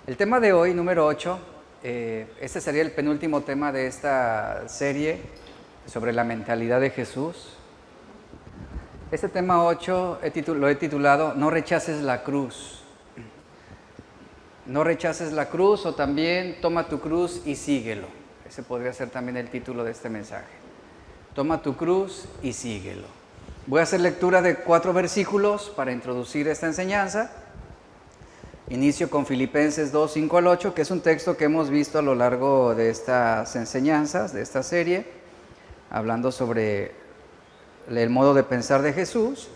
El tema de hoy, número 8, este sería el penúltimo tema de esta serie sobre la mentalidad de Jesús. Este tema 8 lo he titulado No rechaces la cruz. No rechaces la cruz, o también Toma tu cruz y síguelo. Ese podría ser también el título de este mensaje. Toma tu cruz y síguelo. Voy a hacer lectura de 4 versículos para introducir esta enseñanza. Inicio con Filipenses 2, 5 al 8, que es un texto que hemos visto a lo largo de estas enseñanzas, de esta serie, hablando sobre el modo de pensar de Jesús.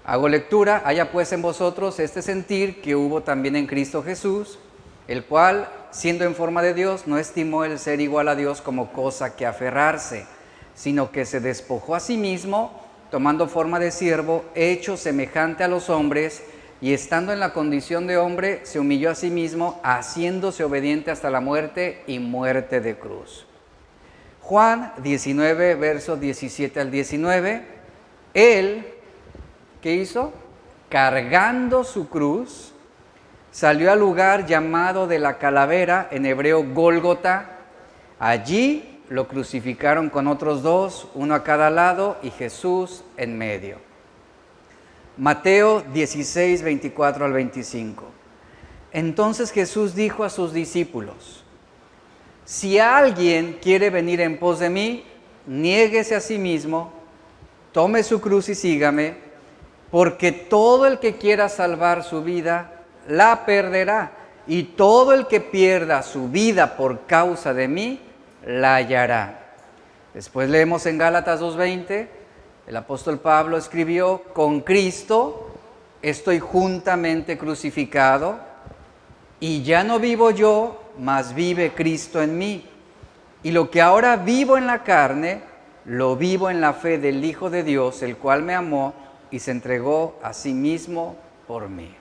Hago lectura: haya pues en vosotros este sentir que hubo también en Cristo Jesús, el cual, siendo en forma de Dios, no estimó el ser igual a Dios como cosa que aferrarse, sino que se despojó a sí mismo, tomando forma de siervo, hecho semejante a los hombres, y estando en la condición de hombre, se humilló a sí mismo, haciéndose obediente hasta la muerte y muerte de cruz. Juan 19, versos 17 al 19, Él, ¿qué hizo? Cargando su cruz, salió al lugar llamado de la calavera, en hebreo Gólgota. Allí lo crucificaron con otros 2, uno a cada lado y Jesús en medio. Mateo 16, 24 al 25. Entonces Jesús dijo a sus discípulos: si alguien quiere venir en pos de mí, niéguese a sí mismo, tome su cruz y sígame, porque todo el que quiera salvar su vida, la perderá, y todo el que pierda su vida por causa de mí, la hallará. Después leemos en Gálatas 2:20, el apóstol Pablo escribió: con Cristo estoy juntamente crucificado, y ya no vivo yo, mas vive Cristo en mí. Y lo que ahora vivo en la carne, lo vivo en la fe del Hijo de Dios, el cual me amó y se entregó a sí mismo por mí.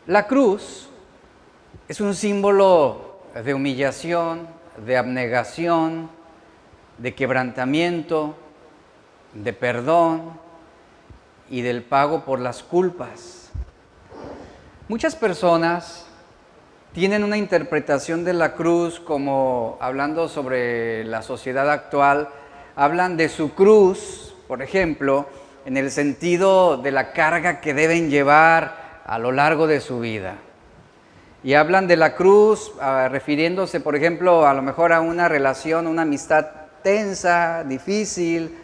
La cruz es un símbolo de humillación, de abnegación, de quebrantamiento, de perdón y del pago por las culpas. Muchas personas tienen una interpretación de la cruz como, hablando sobre la sociedad actual, hablan de su cruz, por ejemplo, en el sentido de la carga que deben llevar a lo largo de su vida. Y hablan de la cruz refiriéndose, por ejemplo, a lo mejor a una relación, una amistad tensa, difícil,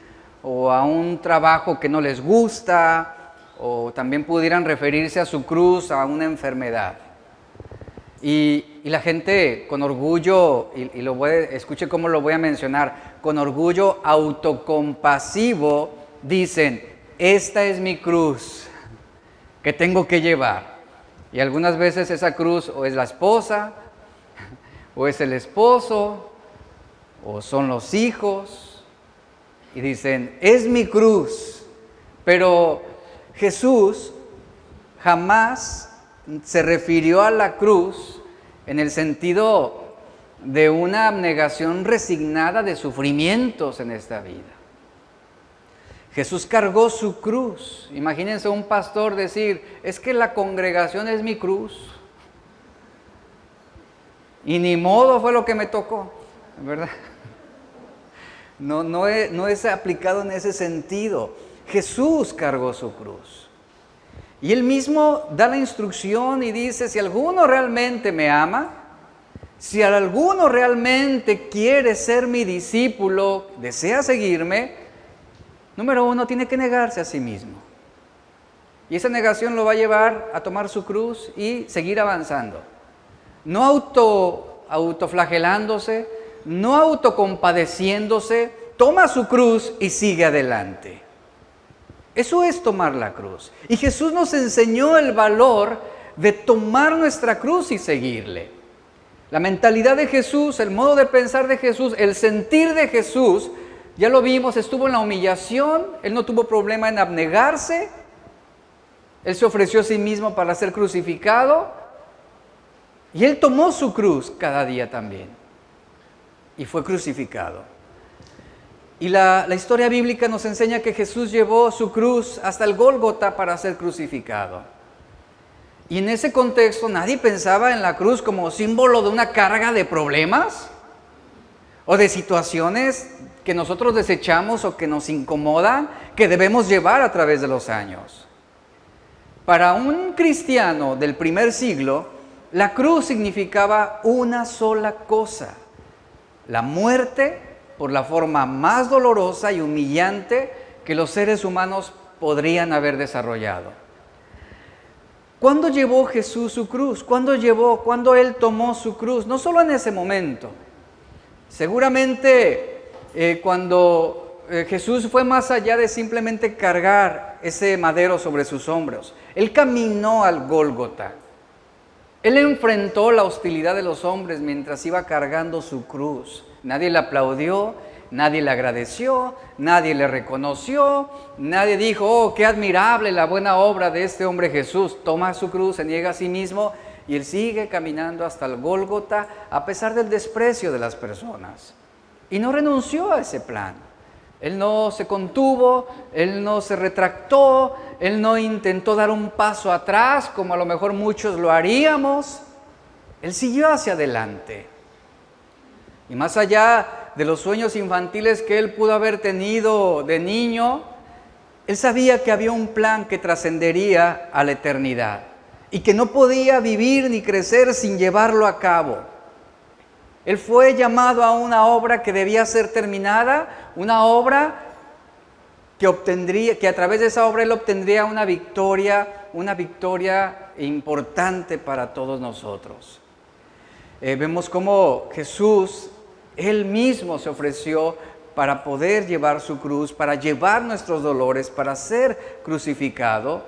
o a un trabajo que no les gusta, o también pudieran referirse a su cruz a una enfermedad. Y la gente con orgullo, escuche cómo lo voy a mencionar, con orgullo autocompasivo dicen: esta es mi cruz que tengo que llevar. Y algunas veces esa cruz o es la esposa, o es el esposo, o son los hijos, y dicen: es mi cruz. Pero Jesús jamás se refirió a la cruz en el sentido de una abnegación resignada de sufrimientos en esta vida. Jesús cargó su cruz. Imagínense un pastor decir: es que la congregación es mi cruz, y ni modo, fue lo que me tocó, ¿verdad? No es aplicado en ese sentido. Jesús cargó su cruz. Y Él mismo da la instrucción y dice: si alguno realmente me ama, si alguno realmente quiere ser mi discípulo, desea seguirme, número 1, tiene que negarse a sí mismo. Y esa negación lo va a llevar a tomar su cruz y seguir avanzando. No autoflagelándose, no autocompadeciéndose, toma su cruz y sigue adelante. Eso es tomar la cruz. Y Jesús nos enseñó el valor de tomar nuestra cruz y seguirle. La mentalidad de Jesús, el modo de pensar de Jesús, el sentir de Jesús, ya lo vimos, estuvo en la humillación. Él no tuvo problema en abnegarse. Él se ofreció a sí mismo para ser crucificado. Y Él tomó su cruz cada día también. Y fue crucificado. Y la historia bíblica nos enseña que Jesús llevó su cruz hasta el Gólgota para ser crucificado. Y en ese contexto nadie pensaba en la cruz como símbolo de una carga de problemas o de situaciones que nosotros desechamos o que nos incomodan, que debemos llevar a través de los años. Para un cristiano del primer siglo, la cruz significaba una sola cosa: la muerte por la forma más dolorosa y humillante que los seres humanos podrían haber desarrollado. ¿Cuándo llevó Jesús su cruz? ¿Cuándo Él tomó su cruz? No solo en ese momento. Seguramente cuando Jesús fue más allá de simplemente cargar ese madero sobre sus hombros. Él caminó al Gólgota. Él enfrentó la hostilidad de los hombres mientras iba cargando su cruz. Nadie le aplaudió, nadie le agradeció, nadie le reconoció, nadie dijo: oh, qué admirable la buena obra de este hombre Jesús. Toma su cruz, se niega a sí mismo y Él sigue caminando hasta el Gólgota a pesar del desprecio de las personas. Y no renunció a ese plan. Él no se contuvo, Él no se retractó, Él no intentó dar un paso atrás como a lo mejor muchos lo haríamos. Él siguió hacia adelante. Y más allá de los sueños infantiles que Él pudo haber tenido de niño, Él sabía que había un plan que trascendería a la eternidad y que no podía vivir ni crecer sin llevarlo a cabo. Él fue llamado a una obra que debía ser terminada, una obra que a través de esa obra Él obtendría una victoria importante para todos nosotros. Vemos cómo Jesús, Él mismo se ofreció para poder llevar su cruz, para llevar nuestros dolores, para ser crucificado.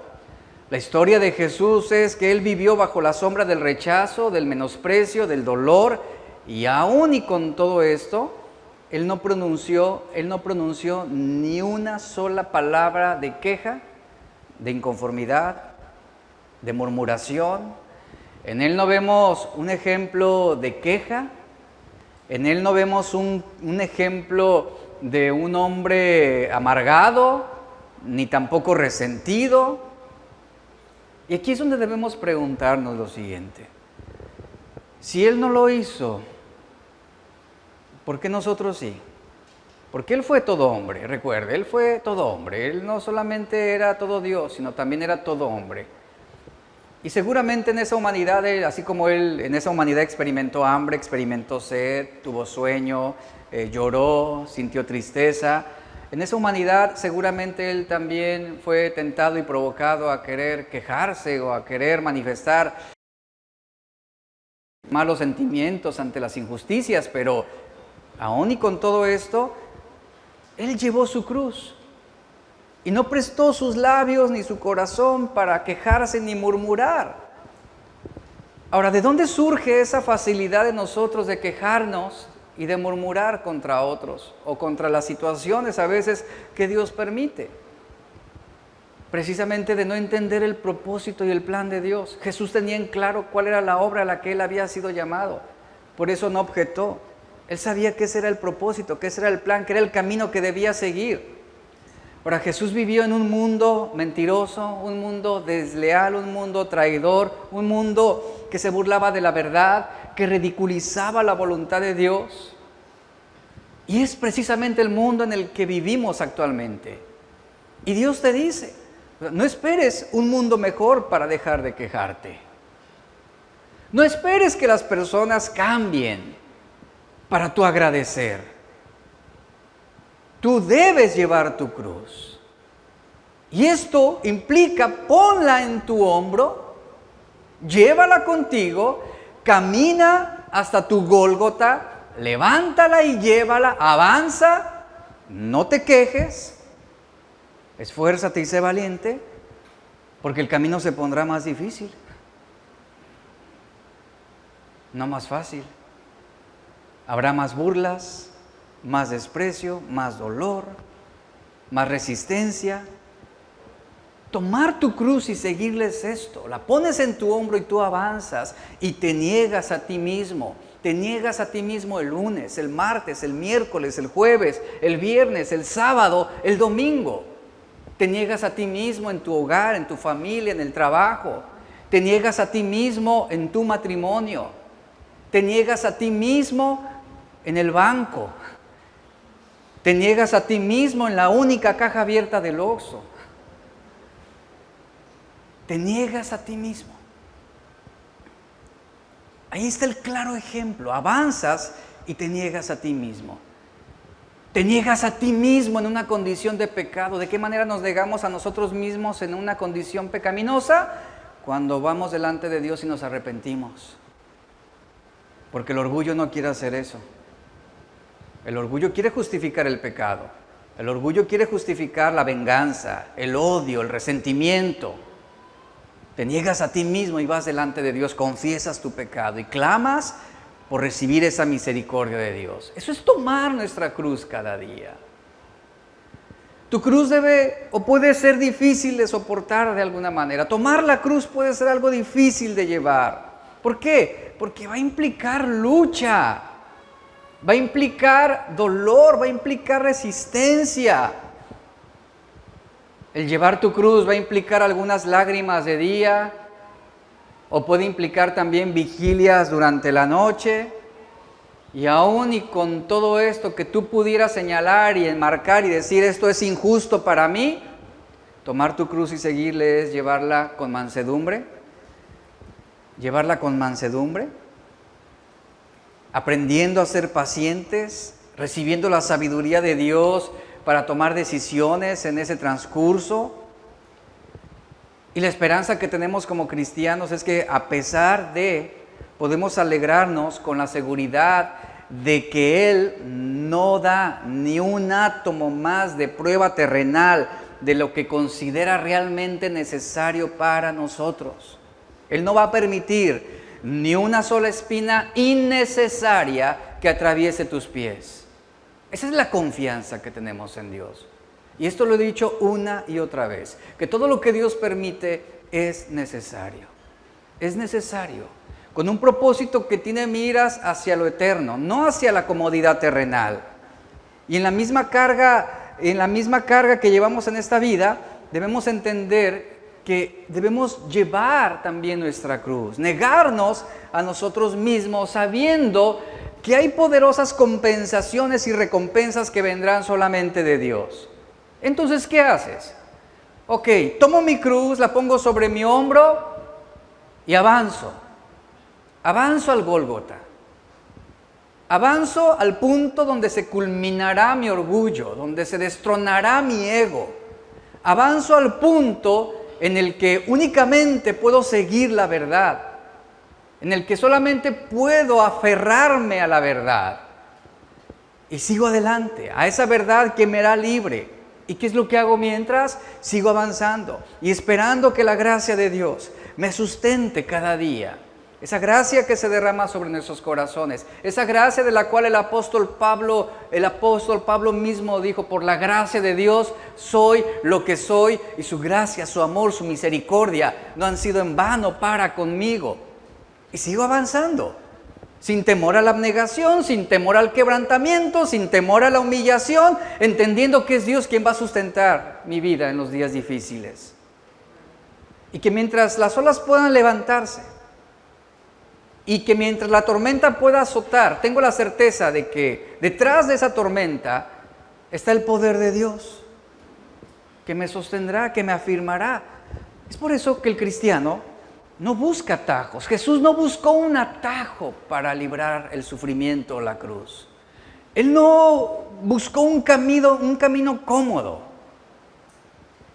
La historia de Jesús es que Él vivió bajo la sombra del rechazo, del menosprecio, del dolor, y aún y con todo esto, Él no pronunció ni una sola palabra de queja, de inconformidad, de murmuración. En Él no vemos un ejemplo de queja, en Él no vemos un ejemplo de un hombre amargado, ni tampoco resentido. Y aquí es donde debemos preguntarnos lo siguiente: si Él no lo hizo, ¿por qué nosotros sí? Porque Él fue todo hombre, recuerde, Él fue todo hombre. Él no solamente era todo Dios, sino también era todo hombre. Y seguramente en esa humanidad, así como Él en esa humanidad experimentó hambre, experimentó sed, tuvo sueño, lloró, sintió tristeza, en esa humanidad seguramente Él también fue tentado y provocado a querer quejarse o a querer manifestar malos sentimientos ante las injusticias, pero aún y con todo esto, Él llevó su cruz y no prestó sus labios ni su corazón para quejarse ni murmurar. Ahora, ¿de dónde surge esa facilidad de nosotros de quejarnos y de murmurar contra otros o contra las situaciones a veces que Dios permite? Precisamente de no entender el propósito y el plan de Dios. Jesús tenía en claro cuál era la obra a la que Él había sido llamado. Por eso no objetó. Él sabía que ese era el propósito, que ese era el plan, que era el camino que debía seguir. Ahora, Jesús vivió en un mundo mentiroso, un mundo desleal, un mundo traidor, un mundo que se burlaba de la verdad, que ridiculizaba la voluntad de Dios. Y es precisamente el mundo en el que vivimos actualmente. Y Dios te dice: no esperes un mundo mejor para dejar de quejarte. No esperes que las personas cambien para tú agradecer. Tú debes llevar tu cruz. Y esto implica: ponla en tu hombro, llévala contigo, camina hasta tu Gólgota, levántala y llévala, avanza, no te quejes, esfuérzate y sé valiente, porque el camino se pondrá más difícil, no más fácil. Habrá más burlas, más desprecio, más dolor, más resistencia. Tomar tu cruz y seguirle es esto: la pones en tu hombro y tú avanzas y te niegas a ti mismo. Te niegas a ti mismo el lunes, el martes, el miércoles, el jueves, el viernes, el sábado, el domingo. Te niegas a ti mismo en tu hogar, en tu familia, en el trabajo. Te niegas a ti mismo en tu matrimonio. Te niegas a ti mismo en el banco. Te niegas a ti mismo en la única caja abierta del Oxxo. Te niegas a ti mismo. Ahí está el claro ejemplo. Avanzas y te niegas a ti mismo. Te niegas a ti mismo en una condición de pecado. ¿De qué manera nos negamos a nosotros mismos en una condición pecaminosa? Cuando vamos delante de Dios y nos arrepentimos. Porque el orgullo no quiere hacer eso. El orgullo quiere justificar el pecado. El orgullo quiere justificar la venganza, el odio, el resentimiento. Te niegas a ti mismo y vas delante de Dios, confiesas tu pecado y clamas por recibir esa misericordia de Dios. Eso es tomar nuestra cruz cada día. Tu cruz debe o puede ser difícil de soportar de alguna manera. Tomar la cruz puede ser algo difícil de llevar. ¿Por qué? Porque va a implicar lucha, va a implicar dolor, va a implicar resistencia. El llevar tu cruz va a implicar algunas lágrimas de día, o puede implicar también vigilias durante la noche. Y aún y con todo esto que tú pudieras señalar y enmarcar y decir esto es injusto para mí, tomar tu cruz y seguirle es llevarla con mansedumbre. Llevarla con mansedumbre, aprendiendo a ser pacientes, recibiendo la sabiduría de Dios para tomar decisiones en ese transcurso. Y la esperanza que tenemos como cristianos es que a pesar de, podemos alegrarnos con la seguridad de que Él no da ni un átomo más de prueba terrenal de lo que considera realmente necesario para nosotros. Él no va a permitir ni una sola espina innecesaria que atraviese tus pies. Esa es la confianza que tenemos en Dios. Y esto lo he dicho una y otra vez, que todo lo que Dios permite es necesario. Es necesario, con un propósito que tiene miras hacia lo eterno, no hacia la comodidad terrenal. Y en la misma carga que llevamos en esta vida, debemos entender que debemos llevar también nuestra cruz, negarnos a nosotros mismos sabiendo que hay poderosas compensaciones y recompensas que vendrán solamente de Dios. Entonces, ¿qué haces? Ok, tomo mi cruz, la pongo sobre mi hombro y avanzo. Avanzo al Gólgota. Avanzo al punto donde se culminará mi orgullo, donde se destronará mi ego. Avanzo al punto en el que únicamente puedo seguir la verdad, en el que solamente puedo aferrarme a la verdad. Y sigo adelante, a esa verdad que me hará libre. ¿Y qué es lo que hago mientras? Sigo avanzando y esperando que la gracia de Dios me sustente cada día. Esa gracia que se derrama sobre nuestros corazones, esa gracia de la cual el apóstol Pablo mismo dijo, por la gracia de Dios soy lo que soy, y su gracia, su amor, su misericordia no han sido en vano para conmigo. Y sigo avanzando, sin temor a la abnegación, sin temor al quebrantamiento, sin temor a la humillación, entendiendo que es Dios quien va a sustentar mi vida en los días difíciles. Y que mientras las olas puedan levantarse, y que mientras la tormenta pueda azotar, tengo la certeza de que detrás de esa tormenta está el poder de Dios, que me sostendrá, que me afirmará. Es por eso que el cristiano no busca atajos. Jesús no buscó un atajo para librar el sufrimiento o la cruz. Él no buscó un camino cómodo.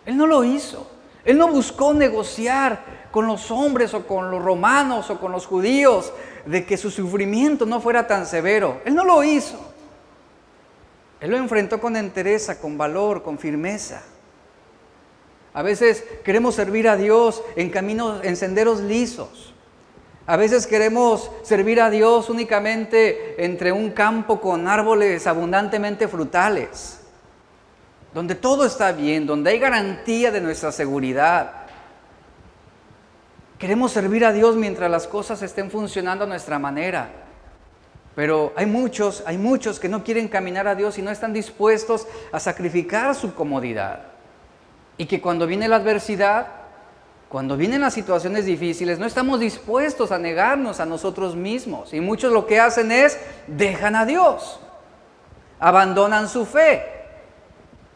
Él no lo hizo. Él no buscó negociar con los hombres o con los romanos o con los judíos de que su sufrimiento no fuera tan severo. Él no lo hizo. Él lo enfrentó con entereza, con valor, con firmeza. A veces queremos servir a Dios en senderos lisos. A veces queremos servir a Dios únicamente entre un campo con árboles abundantemente frutales, donde todo está bien, donde hay garantía de nuestra seguridad. Queremos servir a Dios mientras las cosas estén funcionando a nuestra manera. Pero hay muchos que no quieren caminar a Dios y no están dispuestos a sacrificar su comodidad. Y que cuando viene la adversidad, Cuando vienen las situaciones difíciles, no estamos dispuestos a negarnos a nosotros mismos. Y muchos lo que hacen es, dejan a Dios, abandonan su fe.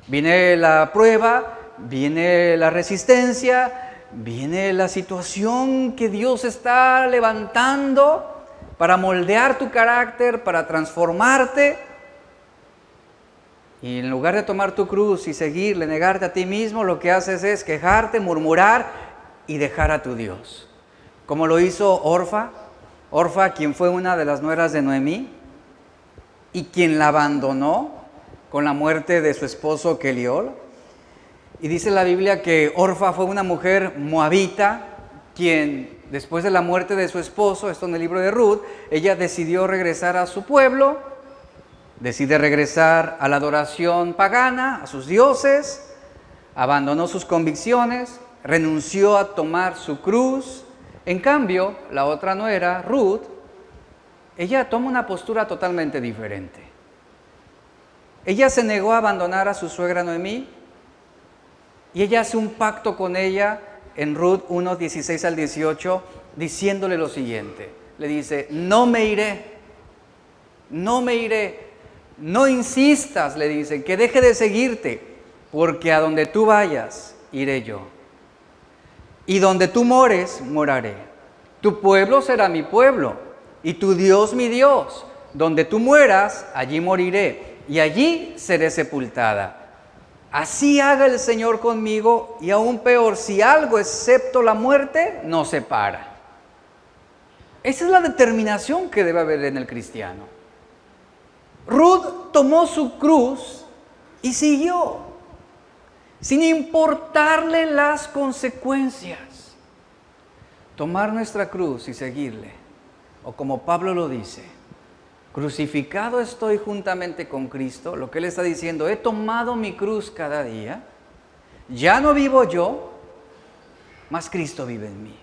Viene la prueba, viene la resistencia, viene la situación que Dios está levantando para moldear tu carácter, para transformarte. Y en lugar de tomar tu cruz y seguirle, negarte a ti mismo, lo que haces es quejarte, murmurar y dejar a tu Dios. Como lo hizo Orfa, quien fue una de las nueras de Noemí y quien la abandonó con la muerte de su esposo Keliol. Y dice la Biblia que Orfa fue una mujer moabita, quien después de la muerte de su esposo, esto en el libro de Ruth, ella decidió regresar a su pueblo, decide regresar a la adoración pagana, a sus dioses, abandonó sus convicciones, renunció a tomar su cruz. En cambio, la otra nuera, Ruth, ella toma una postura totalmente diferente. Ella se negó a abandonar a su suegra Noemí y ella hace un pacto con ella en Ruth 1, 16 al 18, diciéndole lo siguiente. Le dice, no me iré, no insistas, le dice, que deje de seguirte, porque a donde tú vayas, iré yo. Y donde tú mores, moraré. Tu pueblo será mi pueblo, y tu Dios mi Dios. Donde tú mueras, allí moriré, y allí seré sepultada. Así haga el Señor conmigo, y aún peor, si algo excepto la muerte nos separa. Esa es la determinación que debe haber en el cristiano. Ruth tomó su cruz y siguió, sin importarle las consecuencias. Tomar nuestra cruz y seguirle, o como Pablo lo dice, crucificado estoy juntamente con Cristo. Lo que él está diciendo, he tomado mi cruz cada día, ya no vivo yo, mas Cristo vive en mí.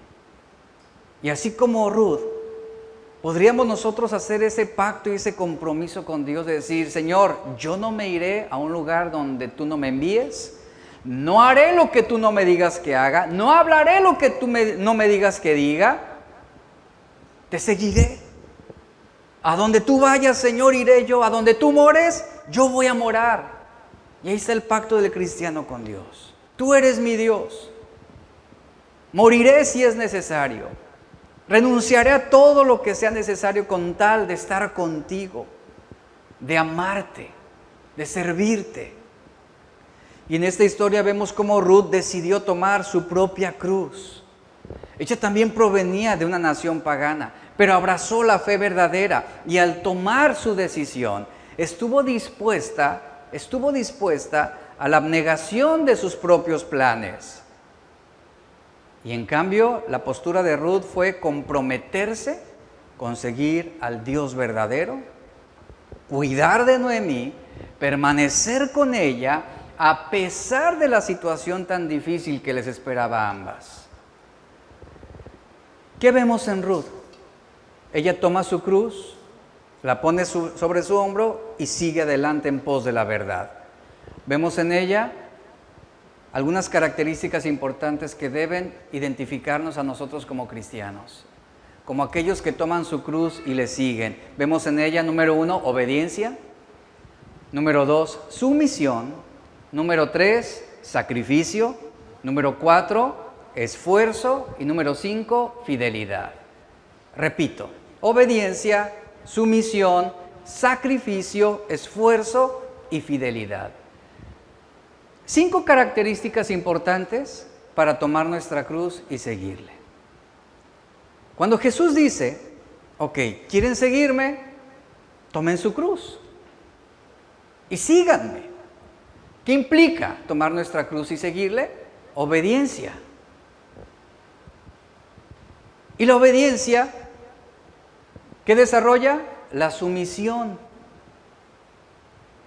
Y así como Ruth, podríamos nosotros hacer ese pacto y ese compromiso con Dios de decir, Señor, yo no me iré a un lugar donde tú no me envíes, no haré lo que tú no me digas que haga, no hablaré lo que tú no me digas que diga, te seguiré. A donde tú vayas, Señor, iré yo, a donde tú mores, yo voy a morar. Y ahí está el pacto del cristiano con Dios. Tú eres mi Dios, moriré si es necesario. Renunciaré a todo lo que sea necesario con tal de estar contigo, de amarte, de servirte. Y en esta historia vemos cómo Ruth decidió tomar su propia cruz. Ella también provenía de una nación pagana, pero abrazó la fe verdadera y al tomar su decisión estuvo dispuesta a la abnegación de sus propios planes. Y en cambio, la postura de Ruth fue comprometerse con seguir al Dios verdadero, cuidar de Noemí, permanecer con ella a pesar de la situación tan difícil que les esperaba a ambas. ¿Qué vemos en Ruth? Ella toma su cruz, la pone sobre su hombro y sigue adelante en pos de la verdad. Vemos en ella algunas características importantes que deben identificarnos a nosotros como cristianos, como aquellos que toman su cruz y le siguen. Vemos en ella, número 1, obediencia. Número 2, sumisión. Número 3, sacrificio. Número 4, esfuerzo. Y número 5, fidelidad. Repito, obediencia, sumisión, sacrificio, esfuerzo y fidelidad. 5 características importantes para tomar nuestra cruz y seguirle. Cuando Jesús dice, ok, ¿quieren seguirme? Tomen su cruz y síganme. ¿Qué implica tomar nuestra cruz y seguirle? Obediencia. ¿Y la obediencia qué desarrolla? La sumisión.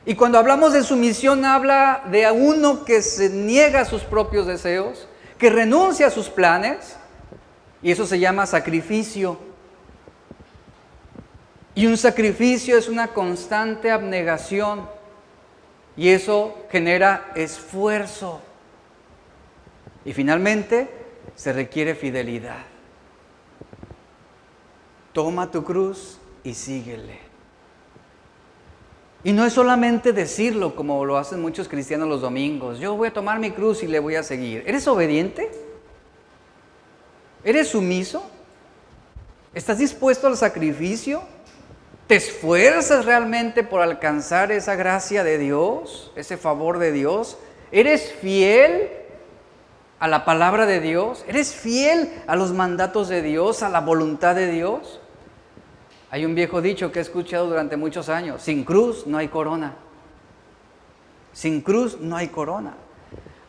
Y cuando hablamos de sumisión, habla de uno que se niega a sus propios deseos, que renuncia a sus planes, y eso se llama sacrificio. Y un sacrificio es una constante abnegación, y eso genera esfuerzo. Y finalmente, se requiere fidelidad. Toma tu cruz y síguele. Y no es solamente decirlo como lo hacen muchos cristianos los domingos. Yo voy a tomar mi cruz y le voy a seguir. ¿Eres obediente? ¿Eres sumiso? ¿Estás dispuesto al sacrificio? ¿Te esfuerzas realmente por alcanzar esa gracia de Dios, ese favor de Dios? ¿Eres fiel a la palabra de Dios? ¿Eres fiel a los mandatos de Dios, a la voluntad de Dios? Hay un viejo dicho que he escuchado durante muchos años: sin cruz no hay corona. Sin cruz no hay corona.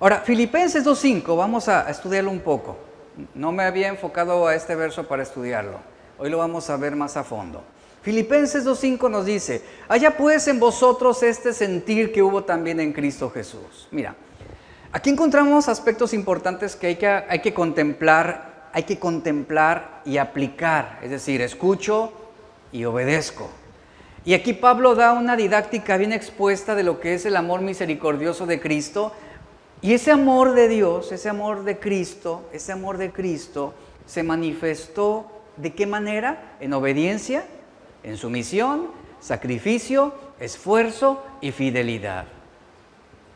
Ahora, Filipenses 2:5, vamos a estudiarlo un poco. No me había enfocado a este verso para estudiarlo. Hoy lo vamos a ver más a fondo. Filipenses 2:5 nos dice: haya pues en vosotros este sentir que hubo también en Cristo Jesús. Mira, aquí encontramos aspectos importantes que hay que contemplar y aplicar. Es decir, escucho y obedezco. Y aquí Pablo da una didáctica bien expuesta de lo que es el amor misericordioso de Cristo. Y ese amor de Dios, ese amor de Cristo se manifestó ¿de qué manera? En obediencia, en sumisión, sacrificio, esfuerzo y fidelidad.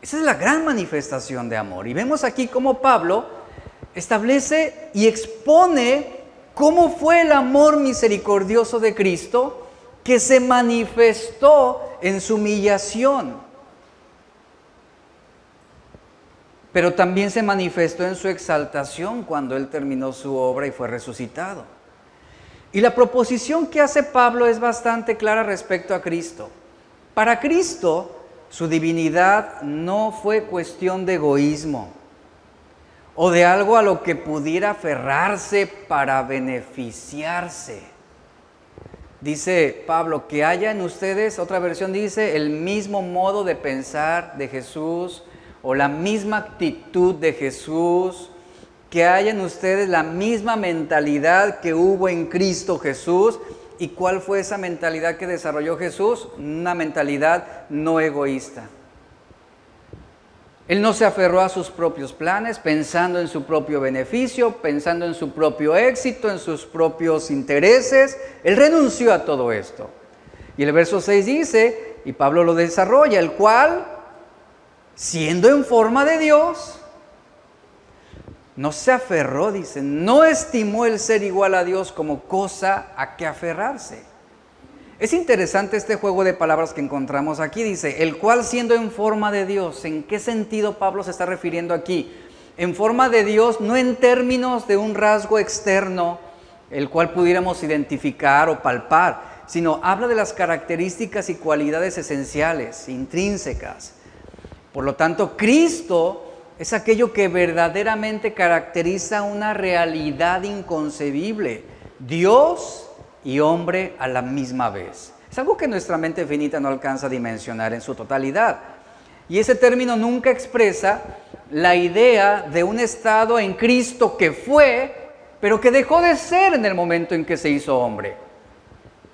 Esa es la gran manifestación de amor. Y vemos aquí cómo Pablo establece y expone cómo fue el amor misericordioso de Cristo que se manifestó en su humillación, pero también se manifestó en su exaltación cuando Él terminó su obra y fue resucitado. Y la proposición que hace Pablo es bastante clara respecto a Cristo. Para Cristo, su divinidad no fue cuestión de egoísmo o de algo a lo que pudiera aferrarse para beneficiarse. Dice Pablo que haya en ustedes, otra versión dice, el mismo modo de pensar de Jesús o la misma actitud de Jesús, que haya en ustedes la misma mentalidad que hubo en Cristo Jesús. ¿Y cuál fue esa mentalidad que desarrolló Jesús? Una mentalidad no egoísta. Él no se aferró a sus propios planes, pensando en su propio beneficio, pensando en su propio éxito, en sus propios intereses. Él renunció a todo esto. Y el verso 6 dice, y Pablo lo desarrolla, el cual, siendo en forma de Dios, no se aferró, dice, no estimó el ser igual a Dios como cosa a que aferrarse. Es interesante este juego de palabras que encontramos aquí. Dice, el cual siendo en forma de Dios. ¿En qué sentido Pablo se está refiriendo aquí? En forma de Dios, no en términos de un rasgo externo, el cual pudiéramos identificar o palpar, sino habla de las características y cualidades esenciales, intrínsecas. Por lo tanto, Cristo es aquello que verdaderamente caracteriza una realidad inconcebible. Dios y hombre a la misma vez. Es algo que nuestra mente finita no alcanza a dimensionar en su totalidad. Y ese término nunca expresa la idea de un estado en Cristo que fue, pero que dejó de ser en el momento en que se hizo hombre.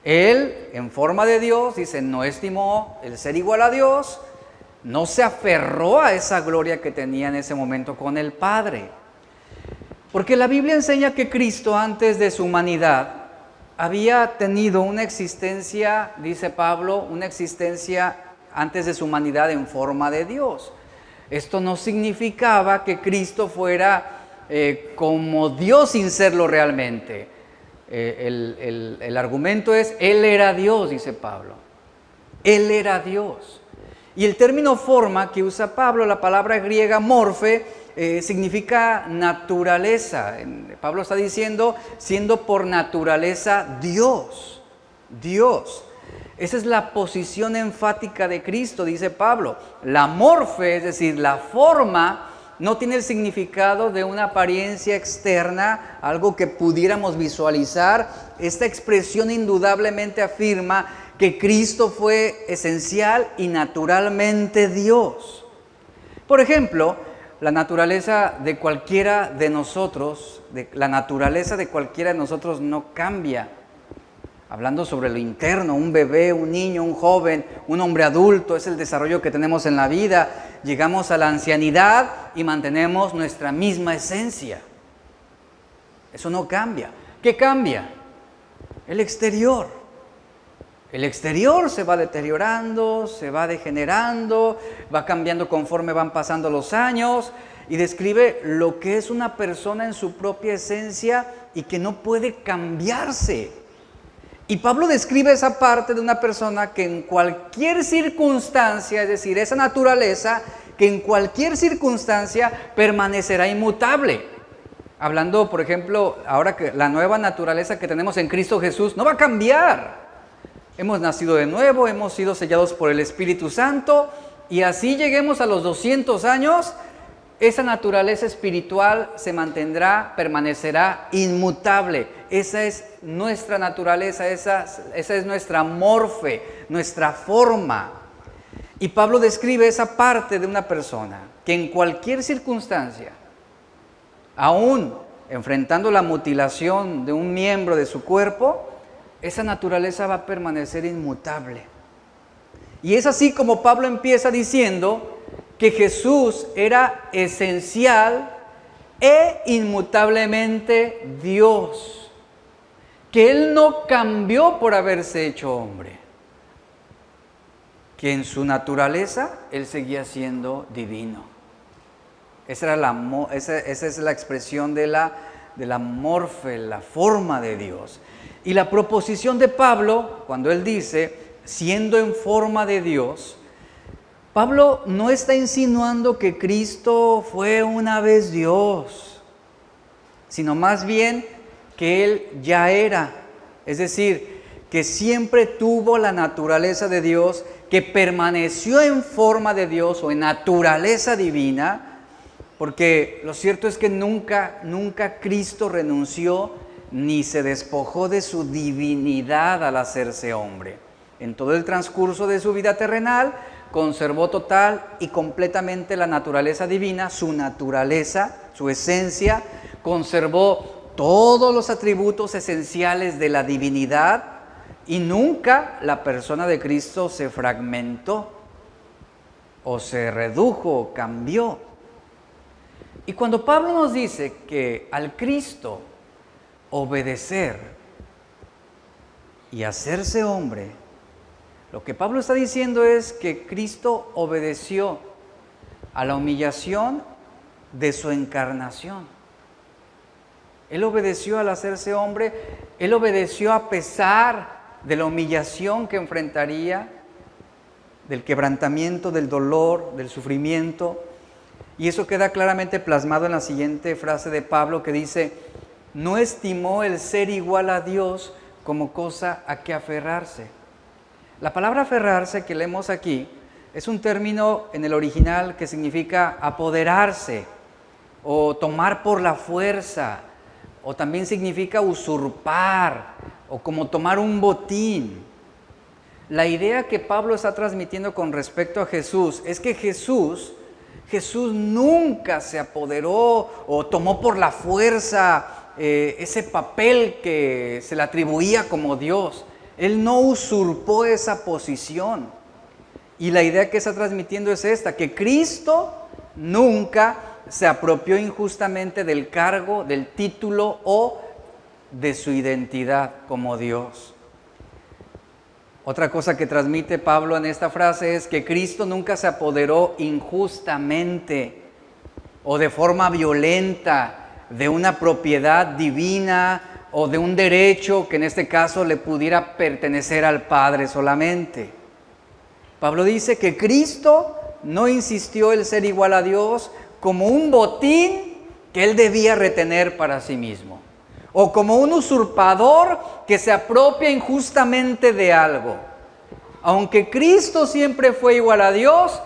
Él, en forma de Dios, dice, no estimó el ser igual a Dios, no se aferró a esa gloria que tenía en ese momento con el Padre. Porque la Biblia enseña que Cristo, antes de su humanidad, había tenido una existencia, dice Pablo, una existencia antes de su humanidad en forma de Dios. Esto no significaba que Cristo fuera como Dios sin serlo realmente. El argumento es, Él era Dios, dice Pablo. Él era Dios. Y el término forma que usa Pablo, la palabra griega morfe, significa naturaleza. Pablo está diciendo, siendo por naturaleza Dios. Dios. Esa es la posición enfática de Cristo, dice Pablo. La morfe, es decir, la forma, no tiene el significado de una apariencia externa, algo que pudiéramos visualizar. Esta expresión indudablemente afirma que Cristo fue esencial y naturalmente Dios. Por ejemplo, la naturaleza de cualquiera de nosotros, no cambia. Hablando sobre lo interno, un bebé, un niño, un joven, un hombre adulto, es el desarrollo que tenemos en la vida. Llegamos a la ancianidad y mantenemos nuestra misma esencia. Eso no cambia. ¿Qué cambia? El exterior. El exterior se va deteriorando, se va degenerando, va cambiando conforme van pasando los años, y describe lo que es una persona en su propia esencia y que no puede cambiarse. Y Pablo describe esa parte de una persona que en cualquier circunstancia, es decir, esa naturaleza, que en cualquier circunstancia permanecerá inmutable. Hablando, por ejemplo, ahora que la nueva naturaleza que tenemos en Cristo Jesús no va a cambiar. Hemos nacido de nuevo, hemos sido sellados por el Espíritu Santo, y así lleguemos a los 200 años, esa naturaleza espiritual se mantendrá, permanecerá inmutable. Esa es nuestra naturaleza, esa es nuestra morfe, nuestra forma. Y Pablo describe esa parte de una persona que en cualquier circunstancia, aún enfrentando la mutilación de un miembro de su cuerpo, esa naturaleza va a permanecer inmutable. Y es así como Pablo empieza diciendo que Jesús era esencial e inmutablemente Dios, que Él no cambió por haberse hecho hombre, que en su naturaleza Él seguía siendo divino. Esa es la expresión de la morfe, la forma de Dios. Y la proposición de Pablo, cuando él dice, siendo en forma de Dios, Pablo no está insinuando que Cristo fue una vez Dios, sino más bien que Él ya era, es decir, que siempre tuvo la naturaleza de Dios, que permaneció en forma de Dios o en naturaleza divina, porque lo cierto es que nunca Cristo renunció ni se despojó de su divinidad al hacerse hombre. En todo el transcurso de su vida terrenal, conservó total y completamente la naturaleza divina, su naturaleza, su esencia, conservó todos los atributos esenciales de la divinidad, y nunca la persona de Cristo se fragmentó o se redujo o cambió. Y cuando Pablo nos dice que al Cristo obedecer y hacerse hombre, lo que Pablo está diciendo es que Cristo obedeció a la humillación de su encarnación. Él obedeció al hacerse hombre, Él obedeció a pesar de la humillación que enfrentaría, del quebrantamiento, del dolor, del sufrimiento. Y eso queda claramente plasmado en la siguiente frase de Pablo que dice, no estimó el ser igual a Dios como cosa a que aferrarse. La palabra aferrarse que leemos aquí es un término en el original que significa apoderarse o tomar por la fuerza, o también significa usurpar o como tomar un botín. La idea que Pablo está transmitiendo con respecto a Jesús es que Jesús nunca se apoderó o tomó por la fuerza ese papel que se le atribuía como Dios. Él no usurpó esa posición. Y la idea que está transmitiendo es esta, que Cristo nunca se apropió injustamente del cargo, del título o de su identidad como Dios. Otra cosa que transmite Pablo en esta frase es que Cristo nunca se apoderó injustamente o de forma violenta de una propiedad divina o de un derecho que en este caso le pudiera pertenecer al Padre solamente. Pablo dice que Cristo no insistió en ser igual a Dios como un botín que Él debía retener para sí mismo, o como un usurpador que se apropia injustamente de algo. Aunque Cristo siempre fue igual a Dios,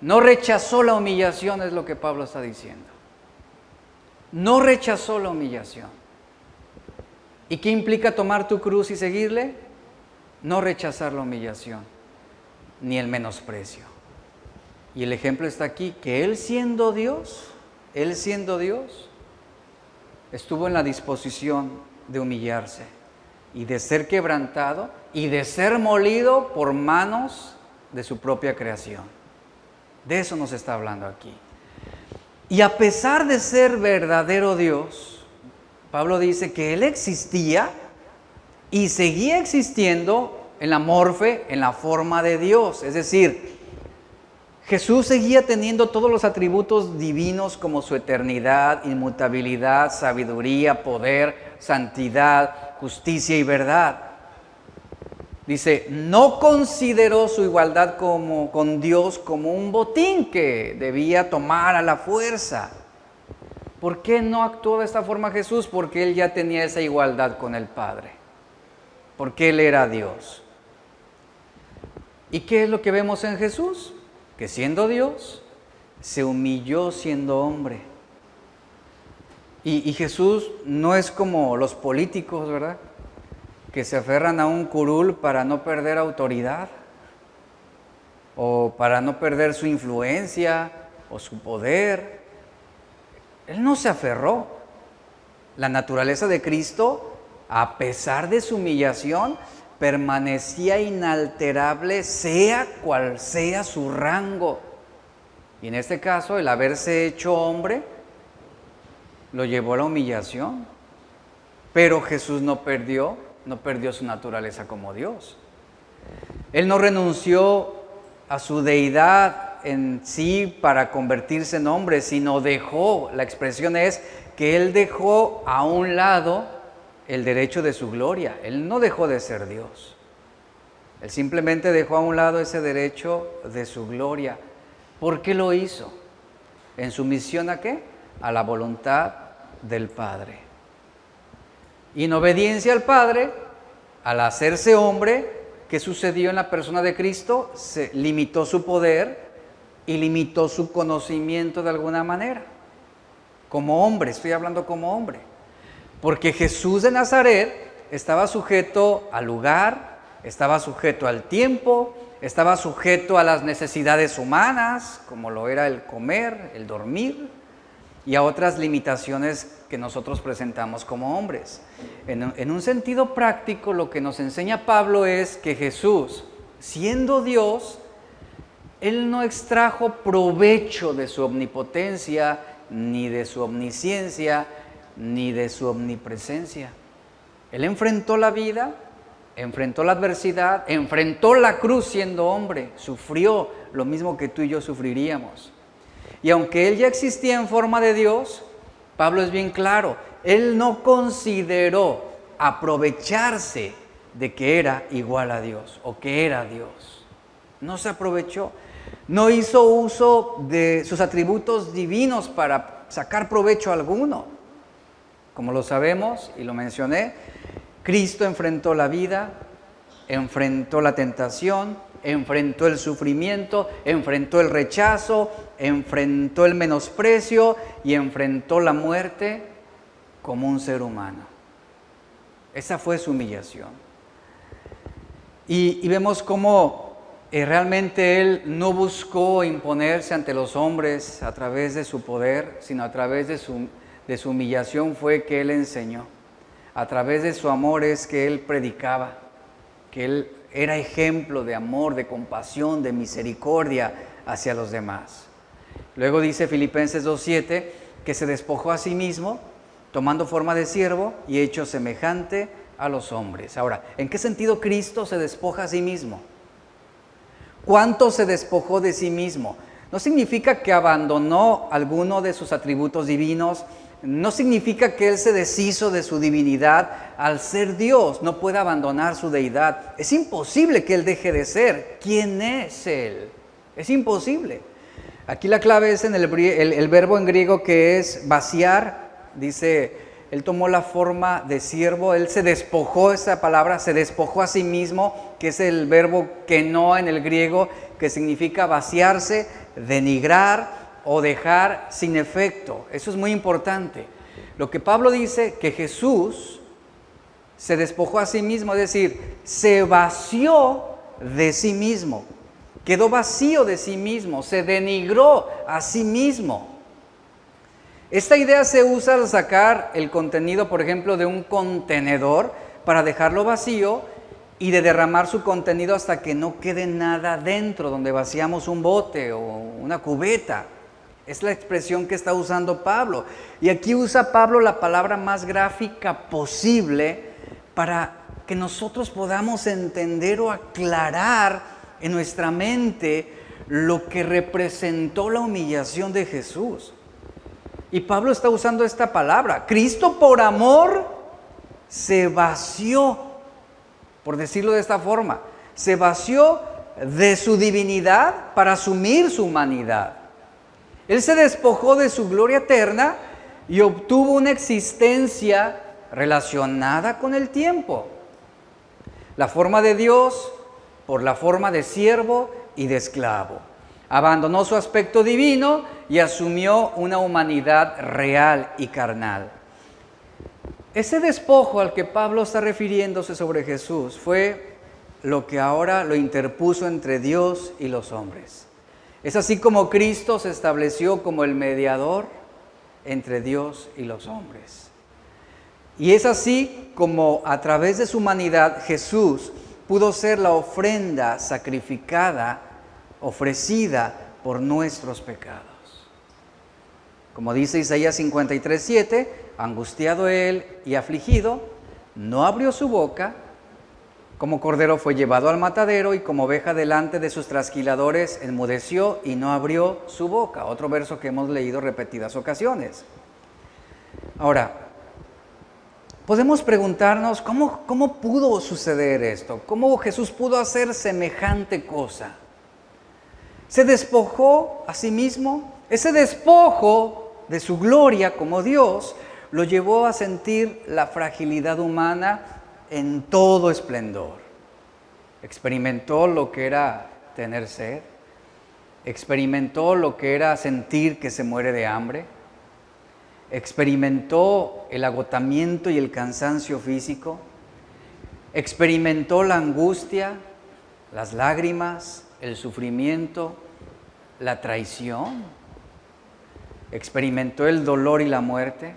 no rechazó la humillación, es lo que Pablo está diciendo. No rechazó la humillación. ¿Y qué implica tomar tu cruz y seguirle? No rechazar la humillación, ni el menosprecio. Y el ejemplo está aquí, que Él siendo Dios, estuvo en la disposición de humillarse y de ser quebrantado y de ser molido por manos de su propia creación. De eso nos está hablando aquí. Y a pesar de ser verdadero Dios, Pablo dice que Él existía y seguía existiendo en la morfe, en la forma de Dios. Es decir, Jesús seguía teniendo todos los atributos divinos como su eternidad, inmutabilidad, sabiduría, poder, santidad, justicia y verdad. Dice, no consideró su igualdad con Dios como un botín que debía tomar a la fuerza. ¿Por qué no actuó de esta forma Jesús? Porque Él ya tenía esa igualdad con el Padre. Porque Él era Dios. ¿Y qué es lo que vemos en Jesús? Que siendo Dios, se humilló siendo hombre. Y Jesús no es como los políticos, ¿verdad? Que se aferran a un curul para no perder autoridad, o para no perder su influencia, o su poder. Él no se aferró. La naturaleza de Cristo, a pesar de su humillación, permanecía inalterable, sea cual sea su rango. Y en este caso, el haberse hecho hombre, lo llevó a la humillación. Pero Jesús no perdió su naturaleza como Dios. Él no renunció a su deidad en sí para convertirse en hombre, sino dejó, la expresión es que Él dejó a un lado el derecho de su gloria. Él no dejó de ser Dios. Él simplemente dejó a un lado ese derecho de su gloria. ¿Por qué lo hizo? ¿En sumisión a qué? A la voluntad del Padre. Y en obediencia al Padre, al hacerse hombre, ¿qué sucedió en la persona de Cristo? Se limitó su poder y limitó su conocimiento de alguna manera. Como hombre, estoy hablando como hombre. Porque Jesús de Nazaret estaba sujeto al lugar, estaba sujeto al tiempo, estaba sujeto a las necesidades humanas, como lo era el comer, el dormir, y a otras limitaciones que nosotros presentamos como hombres. En un sentido práctico, lo que nos enseña Pablo es que Jesús, siendo Dios, Él no extrajo provecho de su omnipotencia, ni de su omnisciencia, ni de su omnipresencia. Él enfrentó la vida, enfrentó la adversidad, enfrentó la cruz siendo hombre, sufrió lo mismo que tú y yo sufriríamos. Y aunque Él ya existía en forma de Dios, Pablo es bien claro, Él no consideró aprovecharse de que era igual a Dios o que era Dios. No se aprovechó, no hizo uso de sus atributos divinos para sacar provecho alguno. Como lo sabemos y lo mencioné, Cristo enfrentó la vida, enfrentó la tentación, enfrentó el sufrimiento, enfrentó el rechazo, enfrentó el menosprecio y enfrentó la muerte como un ser humano. Esa fue su humillación. Y vemos cómo realmente Él no buscó imponerse ante los hombres a través de su poder, sino a través de su humillación fue que Él enseñó. A través de su amor es que Él predicaba, que Él era ejemplo de amor, de compasión, de misericordia hacia los demás. Luego dice Filipenses 2:7 que se despojó a sí mismo, tomando forma de siervo y hecho semejante a los hombres. Ahora, ¿en qué sentido Cristo se despoja a sí mismo? ¿Cuánto se despojó de sí mismo? No significa que abandonó alguno de sus atributos divinos, no significa que Él se deshizo de su divinidad. Al ser Dios no puede abandonar su deidad. Es imposible que Él deje de ser. ¿Quién es Él? Es imposible. Aquí la clave es en el verbo en griego que es vaciar. Dice, Él tomó la forma de siervo, Él se despojó, esa palabra, se despojó a sí mismo, que es el verbo keno en el griego, que significa vaciarse, denigrar o dejar sin efecto. Eso es muy importante. Lo que Pablo dice, que Jesús se despojó a sí mismo, es decir, se vació de sí mismo, quedó vacío de sí mismo, se denigró a sí mismo. Esta idea se usa al sacar el contenido, por ejemplo, de un contenedor para dejarlo vacío y de derramar su contenido hasta que no quede nada dentro, donde vaciamos un bote o una cubeta. Es la expresión que está usando Pablo. Y aquí usa Pablo la palabra más gráfica posible para que nosotros podamos entender o aclarar en nuestra mente lo que representó la humillación de Jesús. Y Pablo está usando esta palabra. Cristo por amor se vació, por decirlo de esta forma. Se vació de su divinidad para asumir su humanidad. Él se despojó de su gloria eterna y obtuvo una existencia relacionada con el tiempo. La forma de Dios por la forma de siervo y de esclavo. Abandonó su aspecto divino y asumió una humanidad real y carnal. Ese despojo al que Pablo está refiriéndose sobre Jesús fue lo que ahora lo interpuso entre Dios y los hombres. Es así como Cristo se estableció como el mediador entre Dios y los hombres. Y es así como a través de su humanidad Jesús pudo ser la ofrenda sacrificada, ofrecida por nuestros pecados. Como dice Isaías 53:7, angustiado él y afligido, no abrió su boca. Como cordero fue llevado al matadero y como oveja delante de sus trasquiladores enmudeció y no abrió su boca. Otro verso que hemos leído repetidas ocasiones. Ahora, podemos preguntarnos ¿cómo pudo suceder esto? ¿Cómo Jesús pudo hacer semejante cosa? ¿Se despojó a sí mismo? Ese despojo de su gloria como Dios lo llevó a sentir la fragilidad humana en todo esplendor. Experimentó lo que era tener sed, experimentó lo que era sentir que se muere de hambre, experimentó el agotamiento y el cansancio físico, experimentó la angustia, las lágrimas, el sufrimiento, la traición, experimentó el dolor y la muerte.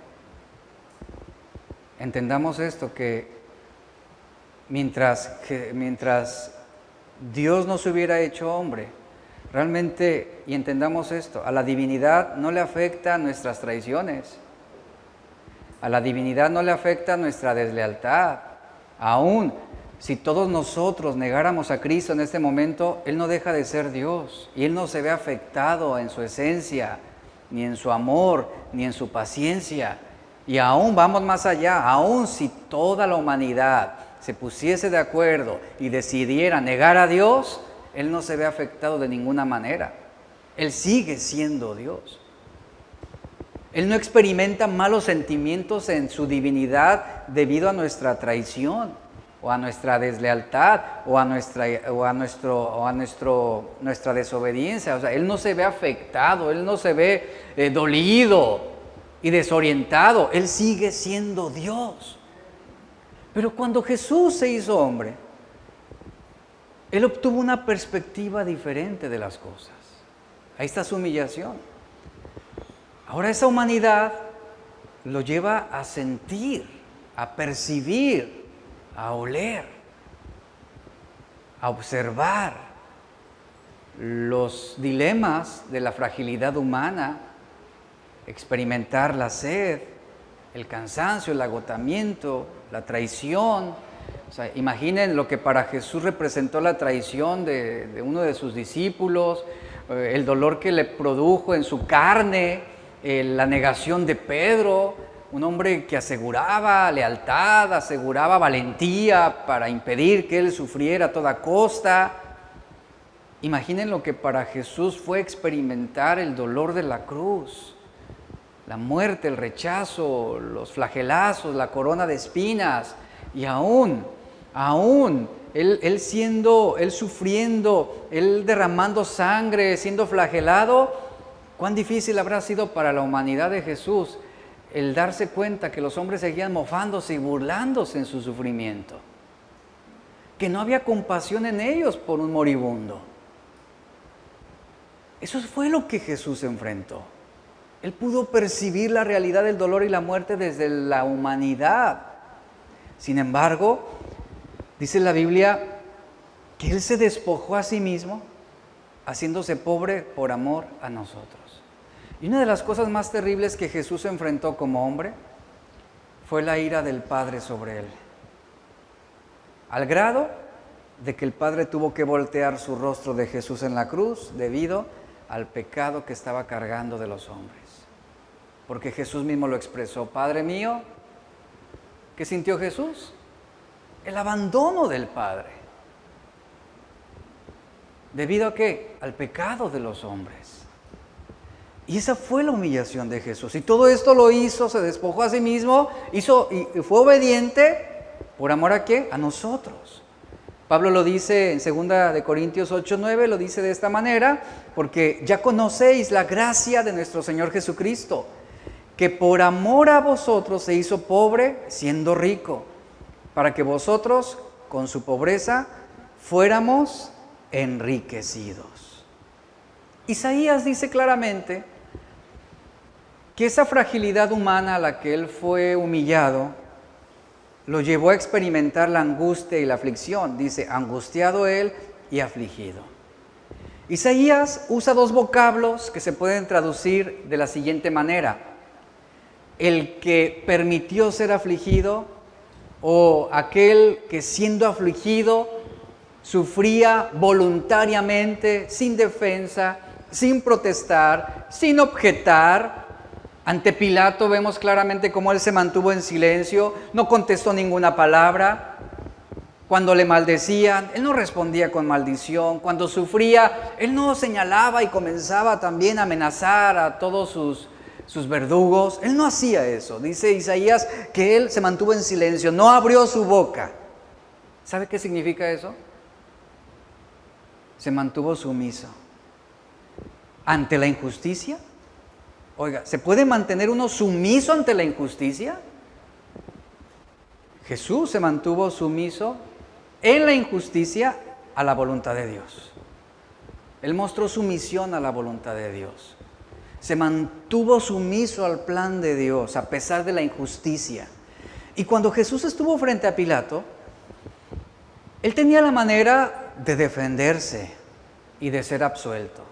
Entendamos esto, que mientras Dios no se hubiera hecho hombre, realmente, y entendamos esto, a la divinidad no le afectan nuestras traiciones, a la divinidad no le afecta nuestra deslealtad. Aún si todos nosotros negáramos a Cristo en este momento, Él no deja de ser Dios y Él no se ve afectado en su esencia, ni en su amor, ni en su paciencia. Y aún vamos más allá, aún si toda la humanidad se pusiese de acuerdo y decidiera negar a Dios, Él no se ve afectado de ninguna manera. Él sigue siendo Dios. Él no experimenta malos sentimientos en su divinidad debido a nuestra traición o a nuestra deslealtad o a nuestra desobediencia. O sea, Él no se ve afectado, Él no se ve dolido y desorientado. Él sigue siendo Dios. Pero cuando Jesús se hizo hombre, Él obtuvo una perspectiva diferente de las cosas. Ahí está su humillación. Ahora esa humanidad lo lleva a sentir, a percibir, a oler, a observar los dilemas de la fragilidad humana, experimentar la sed, el cansancio, el agotamiento, la traición. O sea, imaginen lo que para Jesús representó la traición de uno de sus discípulos, el dolor que le produjo en su carne, la negación de Pedro, un hombre que aseguraba lealtad, aseguraba valentía para impedir que él sufriera a toda costa. Imaginen lo que para Jesús fue experimentar el dolor de la cruz, la muerte, el rechazo, los flagelazos, la corona de espinas, y aún, él sufriendo, él derramando sangre, siendo flagelado. Cuán difícil habrá sido para la humanidad de Jesús el darse cuenta que los hombres seguían mofándose y burlándose en su sufrimiento, que no había compasión en ellos por un moribundo. Eso fue lo que Jesús enfrentó. Él pudo percibir la realidad del dolor y la muerte desde la humanidad. Sin embargo, dice la Biblia que Él se despojó a sí mismo, haciéndose pobre por amor a nosotros. Y una de las cosas más terribles que Jesús enfrentó como hombre fue la ira del Padre sobre él. Al grado de que el Padre tuvo que voltear su rostro de Jesús en la cruz debido al pecado que estaba cargando de los hombres. Porque Jesús mismo lo expresó: Padre mío, ¿qué sintió Jesús? El abandono del Padre. ¿Debido a qué? Al pecado de los hombres. Y esa fue la humillación de Jesús. Y todo esto lo hizo, se despojó a sí mismo, y fue obediente, ¿por amor a qué? A nosotros. Pablo lo dice en 2 Corintios 8:9, lo dice de esta manera: porque ya conocéis la gracia de nuestro Señor Jesucristo, que por amor a vosotros se hizo pobre siendo rico, para que vosotros con su pobreza fuéramos enriquecidos. Isaías dice claramente que esa fragilidad humana a la que él fue humillado lo llevó a experimentar la angustia y la aflicción. Dice: angustiado él y afligido. Isaías usa dos vocablos que se pueden traducir de la siguiente manera: el que permitió ser afligido, o aquel que siendo afligido sufría voluntariamente, sin defensa, sin protestar, sin objetar. Ante Pilato vemos claramente cómo él se mantuvo en silencio, no contestó ninguna palabra. Cuando le maldecían, él no respondía con maldición. Cuando sufría, él no señalaba y comenzaba también a amenazar a todos sus verdugos. Él no hacía eso. Dice Isaías que él se mantuvo en silencio, no abrió su boca. ¿Sabe qué significa eso? Se mantuvo sumiso ante la injusticia. Oiga, ¿se puede mantener uno sumiso ante la injusticia? Jesús se mantuvo sumiso en la injusticia a la voluntad de Dios. Él mostró sumisión a la voluntad de Dios. Se mantuvo sumiso al plan de Dios a pesar de la injusticia. Y cuando Jesús estuvo frente a Pilato, él tenía la manera de defenderse y de ser absuelto.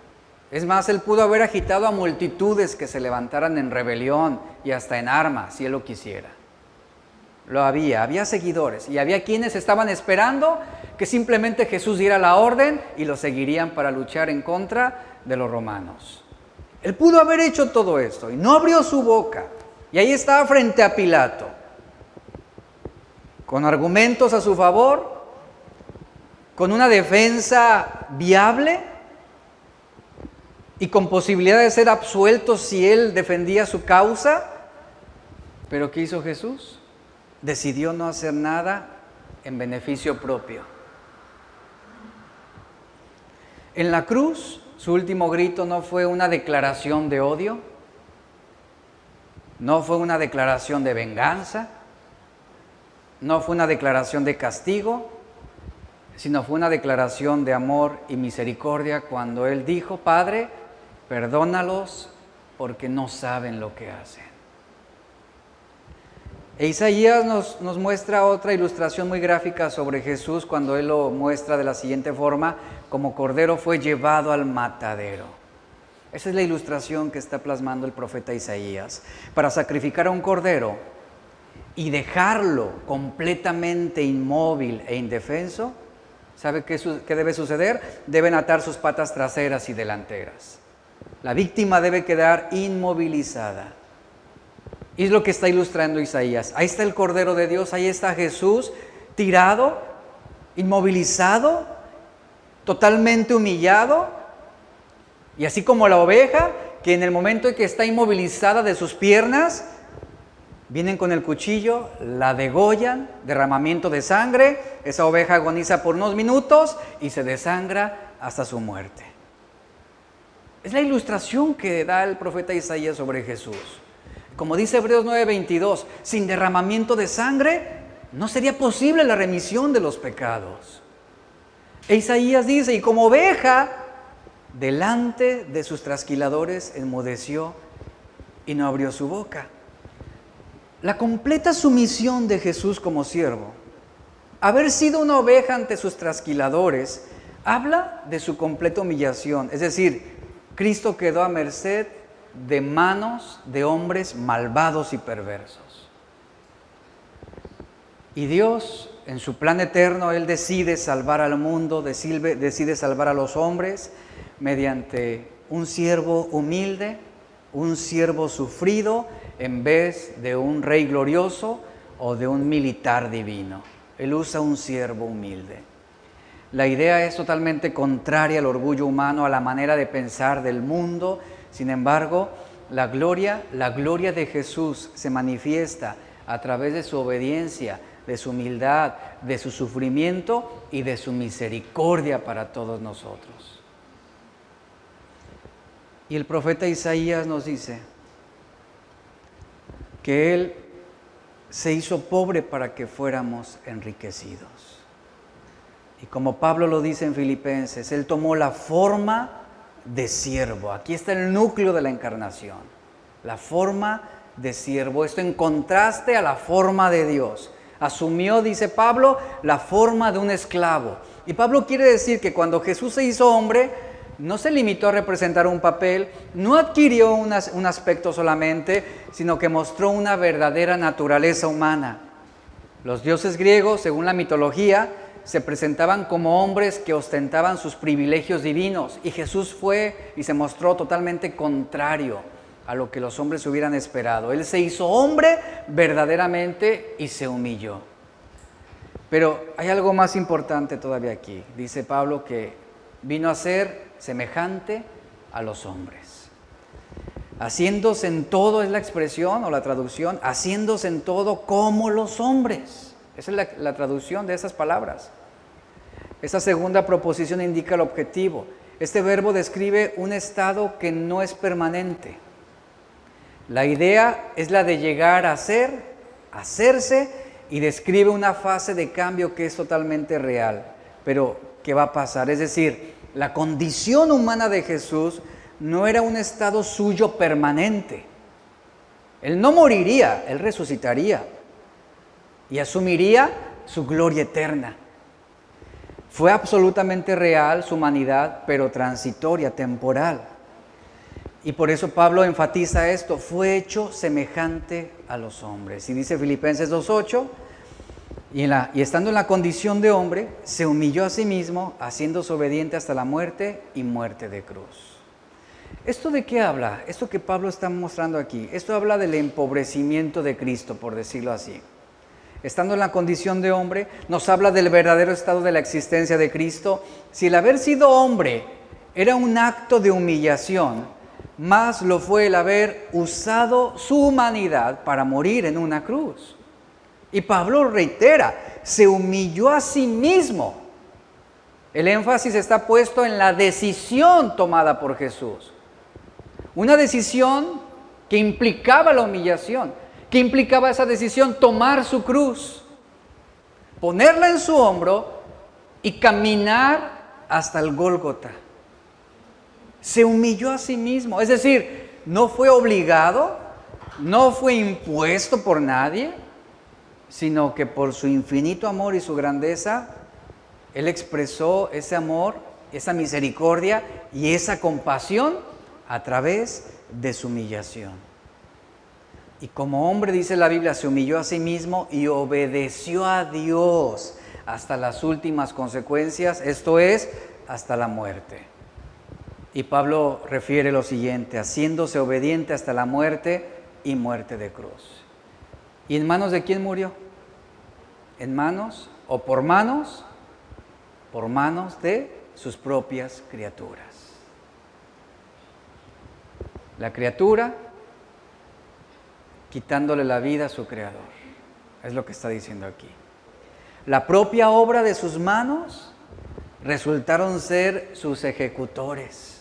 Es más, él pudo haber agitado a multitudes que se levantaran en rebelión y hasta en armas, si él lo quisiera. Lo había seguidores, y había quienes estaban esperando que simplemente Jesús diera la orden y lo seguirían para luchar en contra de los romanos. Él pudo haber hecho todo esto y no abrió su boca, y ahí estaba frente a Pilato, con argumentos a su favor, con una defensa viable y con posibilidad de ser absuelto si él defendía su causa. Pero ¿qué hizo Jesús? Decidió no hacer nada en beneficio propio. En la cruz, su último grito no fue una declaración de odio, no fue una declaración de venganza, no fue una declaración de castigo, sino fue una declaración de amor y misericordia cuando él dijo: Padre, perdónalos porque no saben lo que hacen. E Isaías nos muestra otra ilustración muy gráfica sobre Jesús cuando él lo muestra de la siguiente forma: como cordero fue llevado al matadero. Esa es la ilustración que está plasmando el profeta Isaías. Para sacrificar a un cordero y dejarlo completamente inmóvil e indefenso, ¿sabe qué debe suceder? Deben atar sus patas traseras y delanteras. La víctima debe quedar inmovilizada. Y es lo que está ilustrando Isaías. Ahí está el Cordero de Dios, ahí está Jesús, tirado, inmovilizado, totalmente humillado. Y así como la oveja, que en el momento en que está inmovilizada de sus piernas, vienen con el cuchillo, la degollan, derramamiento de sangre, esa oveja agoniza por unos minutos y se desangra hasta su muerte. Es la ilustración que da el profeta Isaías sobre Jesús. Como dice Hebreos 9:22, sin derramamiento de sangre no sería posible la remisión de los pecados. E Isaías dice: y como oveja, delante de sus trasquiladores enmudeció y no abrió su boca. La completa sumisión de Jesús como siervo, haber sido una oveja ante sus trasquiladores, habla de su completa humillación. Es decir, Cristo quedó a merced de manos de hombres malvados y perversos. Y Dios, en su plan eterno, Él decide salvar al mundo, decide salvar a los hombres mediante un siervo humilde, un siervo sufrido, en vez de un rey glorioso o de un militar divino. Él usa un siervo humilde. La idea es totalmente contraria al orgullo humano, a la manera de pensar del mundo. Sin embargo, la gloria de Jesús se manifiesta a través de su obediencia, de su humildad, de su sufrimiento y de su misericordia para todos nosotros. Y el profeta Isaías nos dice que Él se hizo pobre para que fuéramos enriquecidos. Y como Pablo lo dice en Filipenses, Él tomó la forma de siervo. Aquí está el núcleo de la encarnación, la forma de siervo. Esto en contraste a la forma de Dios. Asumió, dice Pablo, la forma de un esclavo. Y Pablo quiere decir que cuando Jesús se hizo hombre, no se limitó a representar un papel, no adquirió un aspecto solamente, sino que mostró una verdadera naturaleza humana. Los dioses griegos, según la mitología, se presentaban como hombres que ostentaban sus privilegios divinos, y Jesús fue y se mostró totalmente contrario a lo que los hombres hubieran esperado. Él se hizo hombre verdaderamente y se humilló. Pero hay algo más importante todavía aquí. Dice Pablo que vino a ser semejante a los hombres. Haciéndose en todo es la expresión o la traducción, haciéndose en todo como los hombres. Esa es la traducción de esas palabras. Esta segunda proposición indica el objetivo. Este verbo describe un estado que no es permanente. La idea es la de llegar a ser, hacerse, y describe una fase de cambio que es totalmente real, pero que va a pasar. Es decir, la condición humana de Jesús no era un estado suyo permanente. Él no moriría, Él resucitaría y asumiría su gloria eterna. Fue absolutamente real su humanidad, pero transitoria, temporal. Y por eso Pablo enfatiza esto, fue hecho semejante a los hombres. Y dice Filipenses 2:8, y estando en la condición de hombre, se humilló a sí mismo, haciéndose obediente hasta la muerte y muerte de cruz. ¿Esto de qué habla? Esto que Pablo está mostrando aquí, esto habla del empobrecimiento de Cristo, por decirlo así. Estando en la condición de hombre, nos habla del verdadero estado de la existencia de Cristo. Si el haber sido hombre era un acto de humillación, más lo fue el haber usado su humanidad para morir en una cruz. Y Pablo reitera, se humilló a sí mismo. El énfasis está puesto en la decisión tomada por Jesús. Una decisión que implicaba la humillación. ¿Qué implicaba esa decisión? Tomar su cruz, ponerla en su hombro y caminar hasta el Gólgota. Se humilló a sí mismo, es decir, no fue obligado, no fue impuesto por nadie, sino que por su infinito amor y su grandeza, Él expresó ese amor, esa misericordia y esa compasión a través de su humillación. Y como hombre, dice la Biblia, se humilló a sí mismo y obedeció a Dios hasta las últimas consecuencias, esto es, hasta la muerte. Y Pablo refiere lo siguiente, haciéndose obediente hasta la muerte y muerte de cruz. ¿Y en manos de quién murió? ¿En manos o por manos? Por manos de sus propias criaturas. La criatura quitándole la vida a su creador. Es lo que está diciendo aquí. La propia obra de sus manos resultaron ser sus ejecutores.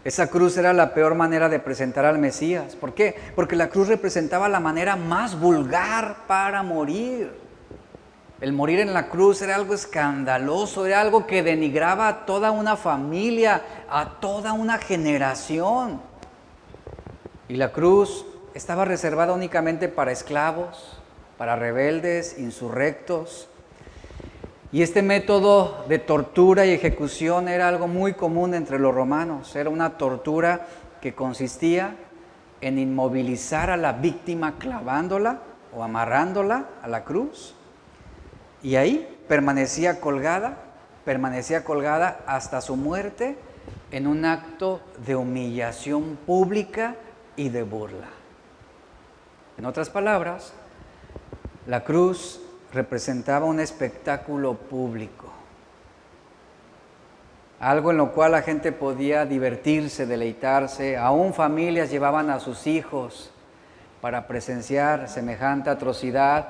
Esa cruz era la peor manera de presentar al Mesías. ¿Por qué? Porque la cruz representaba la manera más vulgar para morir. El morir en la cruz era algo escandaloso, era algo que denigraba a toda una familia, a toda una generación. Y la cruz estaba reservada únicamente para esclavos, para rebeldes, insurrectos. Y este método de tortura y ejecución era algo muy común entre los romanos. Era una tortura que consistía en inmovilizar a la víctima clavándola o amarrándola a la cruz, y ahí permanecía colgada hasta su muerte en un acto de humillación pública y de burla. En otras palabras, la cruz representaba un espectáculo público, algo en lo cual la gente podía divertirse, deleitarse. Aún familias llevaban a sus hijos para presenciar semejante atrocidad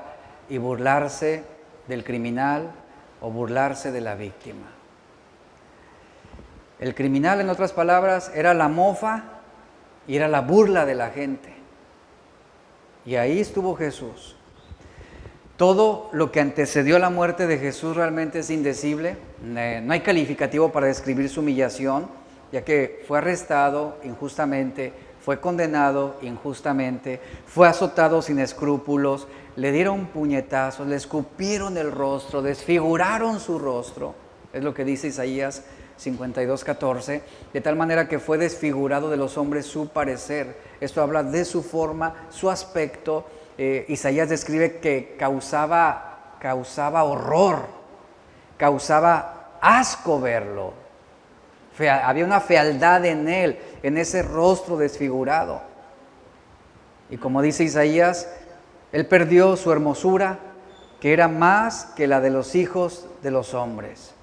y burlarse del criminal o burlarse de la víctima. El criminal, en otras palabras, era la mofa y era la burla de la gente. Y ahí estuvo Jesús. Todo lo que antecedió a la muerte de Jesús realmente es indecible. No hay calificativo para describir su humillación, ya que fue arrestado injustamente, fue condenado injustamente, fue azotado sin escrúpulos, le dieron puñetazos, le escupieron el rostro, desfiguraron su rostro. Es lo que dice Isaías 52:14, de tal manera que fue desfigurado de los hombres su parecer. Esto habla de su forma, su aspecto. Isaías describe que causaba horror, causaba asco verlo. Había una fealdad en él, en ese rostro desfigurado. Y como dice Isaías, él perdió su hermosura, que era más que la de los hijos de los hombres.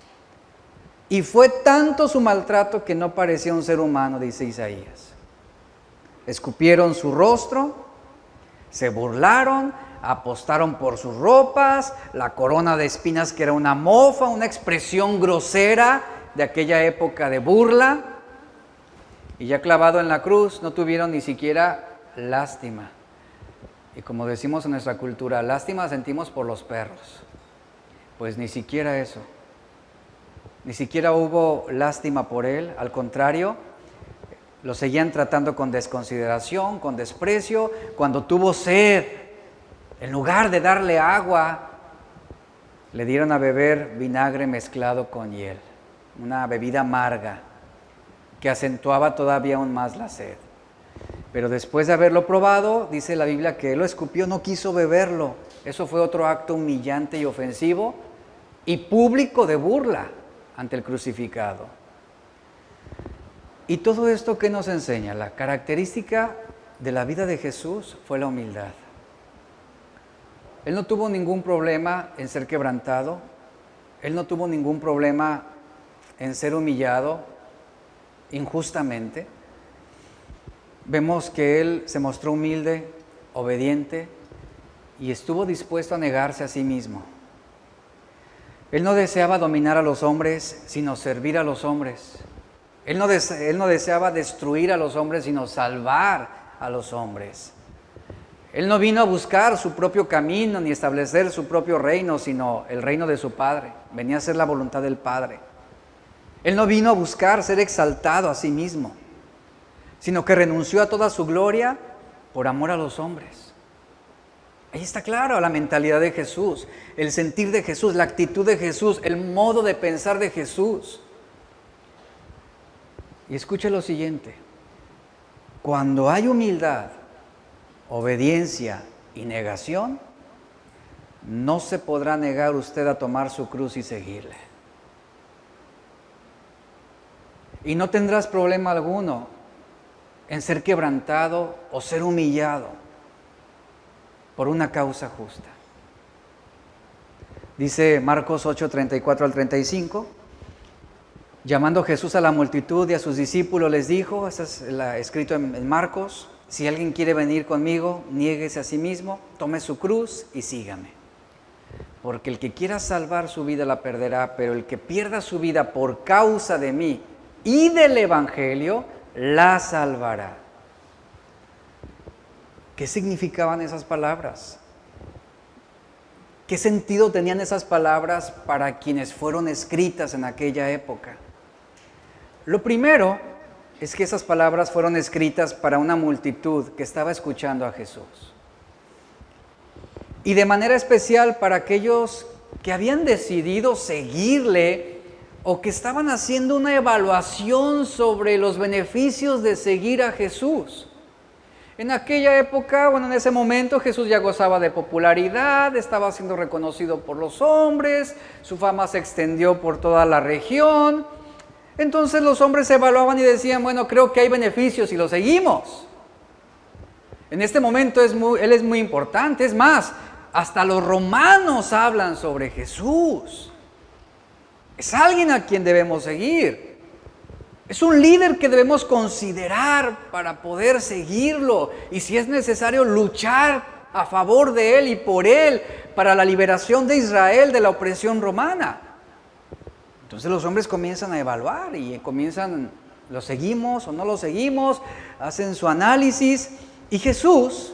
Y fue tanto su maltrato que no parecía un ser humano, dice Isaías. Escupieron su rostro, se burlaron, apostaron por sus ropas, la corona de espinas que era una mofa, una expresión grosera de aquella época de burla. Y ya clavado en la cruz no tuvieron ni siquiera lástima. Y como decimos en nuestra cultura, lástima sentimos por los perros. Pues ni siquiera eso. Ni siquiera hubo lástima por él, al contrario, lo seguían tratando con desconsideración, con desprecio. Cuando tuvo sed, en lugar de darle agua, le dieron a beber vinagre mezclado con hiel, una bebida amarga que acentuaba todavía aún más la sed. Pero después de haberlo probado, dice la Biblia que él lo escupió, no quiso beberlo. Eso fue otro acto humillante y ofensivo y público de burla ante el crucificado. ¿Y todo esto qué nos enseña? La característica de la vida de Jesús fue la humildad. Él no tuvo ningún problema en ser quebrantado, él no tuvo ningún problema en ser humillado injustamente. Vemos que él se mostró humilde, obediente y estuvo dispuesto a negarse a sí mismo. Él no deseaba dominar a los hombres, sino servir a los hombres. Él no deseaba destruir a los hombres, sino salvar a los hombres. Él no vino a buscar su propio camino, ni establecer su propio reino, sino el reino de su Padre. Venía a hacer la voluntad del Padre. Él no vino a buscar ser exaltado a sí mismo, sino que renunció a toda su gloria por amor a los hombres. Ahí está claro la mentalidad de Jesús, el sentir de Jesús, la actitud de Jesús, el modo de pensar de Jesús. Y escuche lo siguiente: cuando hay humildad, obediencia y negación, no se podrá negar usted a tomar su cruz y seguirle. Y no tendrás problema alguno en ser quebrantado o ser humillado por una causa justa. Dice Marcos 8, 34 al 35, llamando Jesús a la multitud y a sus discípulos les dijo, esto es escrito en Marcos: si alguien quiere venir conmigo, niéguese a sí mismo, tome su cruz y sígame. Porque el que quiera salvar su vida la perderá, pero el que pierda su vida por causa de mí y del Evangelio, la salvará. ¿Qué significaban esas palabras? ¿Qué sentido tenían esas palabras para quienes fueron escritas en aquella época? Lo primero es que esas palabras fueron escritas para una multitud que estaba escuchando a Jesús. Y de manera especial para aquellos que habían decidido seguirle o que estaban haciendo una evaluación sobre los beneficios de seguir a Jesús. En aquella época, bueno, en ese momento Jesús ya gozaba de popularidad, estaba siendo reconocido por los hombres, su fama se extendió por toda la región. Entonces los hombres evaluaban y decían, bueno, creo que hay beneficios si lo seguimos. En este momento Él es muy importante, es más, hasta los romanos hablan sobre Jesús. Es alguien a quien debemos seguir. Es un líder que debemos considerar para poder seguirlo y si es necesario luchar a favor de Él y por Él para la liberación de Israel de la opresión romana. Entonces los hombres comienzan a evaluar y ¿lo seguimos o no lo seguimos? Hacen su análisis y Jesús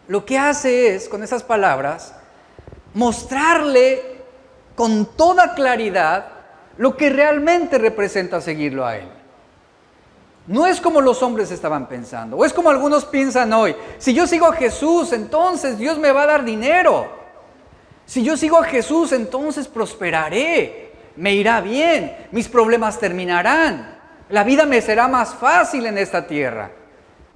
lo que hace es, con esas palabras, mostrarle con toda claridad lo que realmente representa seguirlo a Él. No es como los hombres estaban pensando, o es como algunos piensan hoy, si yo sigo a Jesús, entonces Dios me va a dar dinero. Si yo sigo a Jesús, entonces prosperaré, me irá bien, mis problemas terminarán, la vida me será más fácil en esta tierra.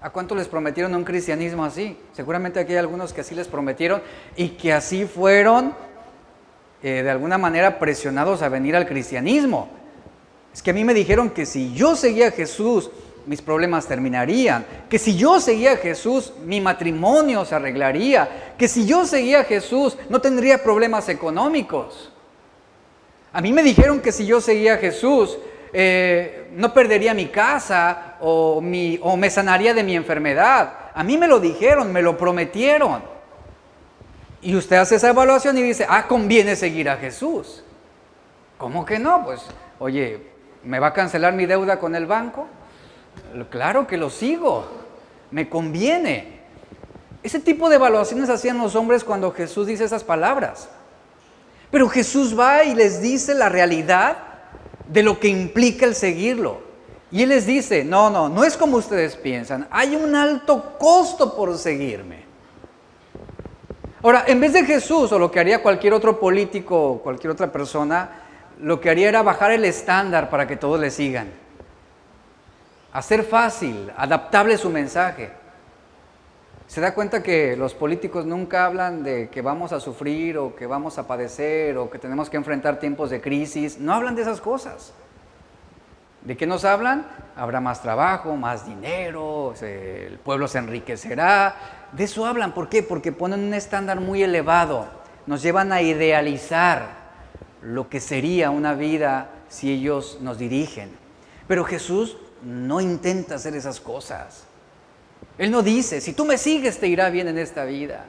¿A cuánto les prometieron un cristianismo así? Seguramente aquí hay algunos que así les prometieron y que así fueron de alguna manera presionados a venir al cristianismo. Es que a mí me dijeron que si yo seguía a Jesús, mis problemas terminarían, que si yo seguía a Jesús, mi matrimonio se arreglaría, que si yo seguía a Jesús, no tendría problemas económicos. A mí me dijeron que si yo seguía a Jesús, no perdería mi casa o me sanaría de mi enfermedad. A mí me lo dijeron, me lo prometieron. Y usted hace esa evaluación y dice, conviene seguir a Jesús. ¿Cómo que no? Pues, oye, ¿me va a cancelar mi deuda con el banco? Claro que lo sigo, me conviene. Ese tipo de evaluaciones hacían los hombres cuando Jesús dice esas palabras. Pero Jesús va y les dice la realidad de lo que implica el seguirlo. Y Él les dice, no es como ustedes piensan, hay un alto costo por seguirme. Ahora, en vez de Jesús, o lo que haría cualquier otro político o cualquier otra persona, lo que haría era bajar el estándar para que todos le sigan. Hacer fácil, adaptable su mensaje. ¿Se da cuenta que los políticos nunca hablan de que vamos a sufrir o que vamos a padecer o que tenemos que enfrentar tiempos de crisis? No hablan de esas cosas. ¿De qué nos hablan? Habrá más trabajo, más dinero, el pueblo se enriquecerá. De eso hablan. ¿Por qué? Porque ponen un estándar muy elevado. Nos llevan a idealizar lo que sería una vida si ellos nos dirigen. Pero Jesús no intenta hacer esas cosas. Él no dice, si tú me sigues te irá bien en esta vida.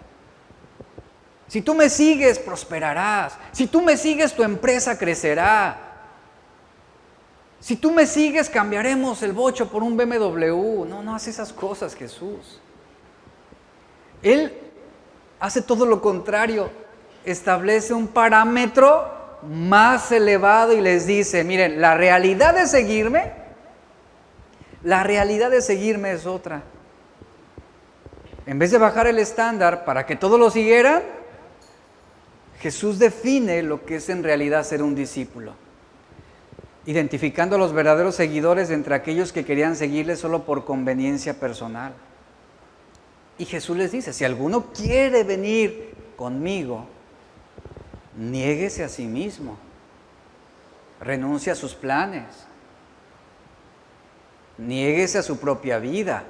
Si tú me sigues prosperarás. Si tú me sigues tu empresa crecerá. Si tú me sigues, cambiaremos el bocho por un BMW. No hace esas cosas, Jesús. Él hace todo lo contrario. Establece un parámetro más elevado y les dice, miren, la realidad de seguirme es otra. En vez de bajar el estándar para que todos lo siguieran, Jesús define lo que es en realidad ser un discípulo, identificando a los verdaderos seguidores entre aquellos que querían seguirle solo por conveniencia personal. Y Jesús les dice, si alguno quiere venir conmigo, niéguese a sí mismo, renuncie a sus planes, niéguese a su propia vida.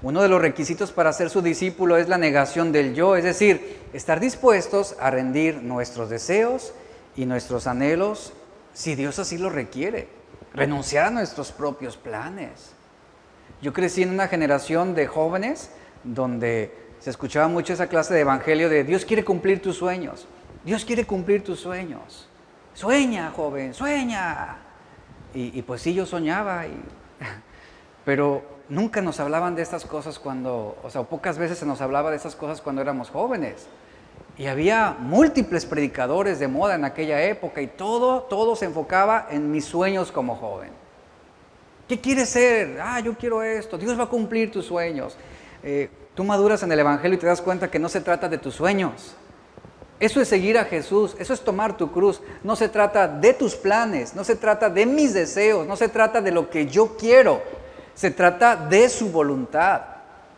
Uno de los requisitos para ser su discípulo es la negación del yo, es decir, estar dispuestos a rendir nuestros deseos y nuestros anhelos si Dios así lo requiere, renunciar a nuestros propios planes. Yo crecí en una generación de jóvenes donde se escuchaba mucho esa clase de evangelio de Dios quiere cumplir tus sueños, Dios quiere cumplir tus sueños. Sueña, joven, sueña. Y pues sí, yo soñaba, pero nunca nos hablaban de estas cosas pocas veces se nos hablaba de esas cosas cuando éramos jóvenes. Y había múltiples predicadores de moda en aquella época y todo se enfocaba en mis sueños como joven. ¿Qué quieres ser? Yo quiero esto. Dios va a cumplir tus sueños. Tú maduras en el evangelio y te das cuenta que no se trata de tus sueños. Eso es seguir a Jesús, eso es tomar tu cruz. No se trata de tus planes, no se trata de mis deseos, no se trata de lo que yo quiero, se trata de su voluntad.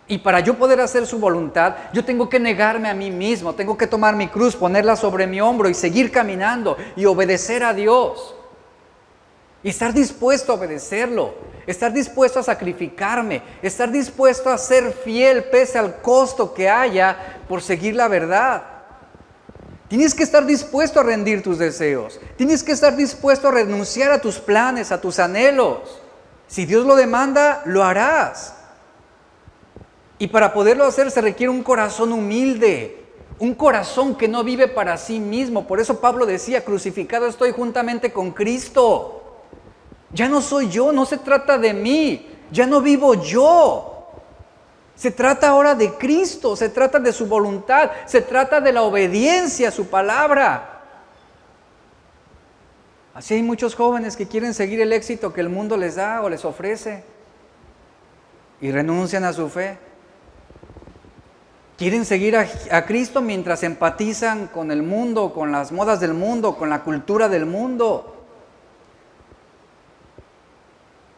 Y para yo poder hacer su voluntad, yo tengo que negarme a mí mismo, tengo que tomar mi cruz, ponerla sobre mi hombro y seguir caminando y obedecer a Dios. Y estar dispuesto a obedecerlo, estar dispuesto a sacrificarme, estar dispuesto a ser fiel pese al costo que haya por seguir la verdad. Tienes que estar dispuesto a rendir tus deseos, tienes que estar dispuesto a renunciar a tus planes, a tus anhelos. Si Dios lo demanda, lo harás. Y para poderlo hacer se requiere un corazón humilde, un corazón que no vive para sí mismo. Por eso Pablo decía, crucificado estoy juntamente con Cristo. Ya no soy yo, no se trata de mí, ya no vivo yo. Se trata ahora de Cristo, se trata de su voluntad, se trata de la obediencia a su palabra. Así hay muchos jóvenes que quieren seguir el éxito que el mundo les da o les ofrece y renuncian a su fe. Quieren seguir a Cristo mientras empatizan con el mundo, con las modas del mundo, con la cultura del mundo.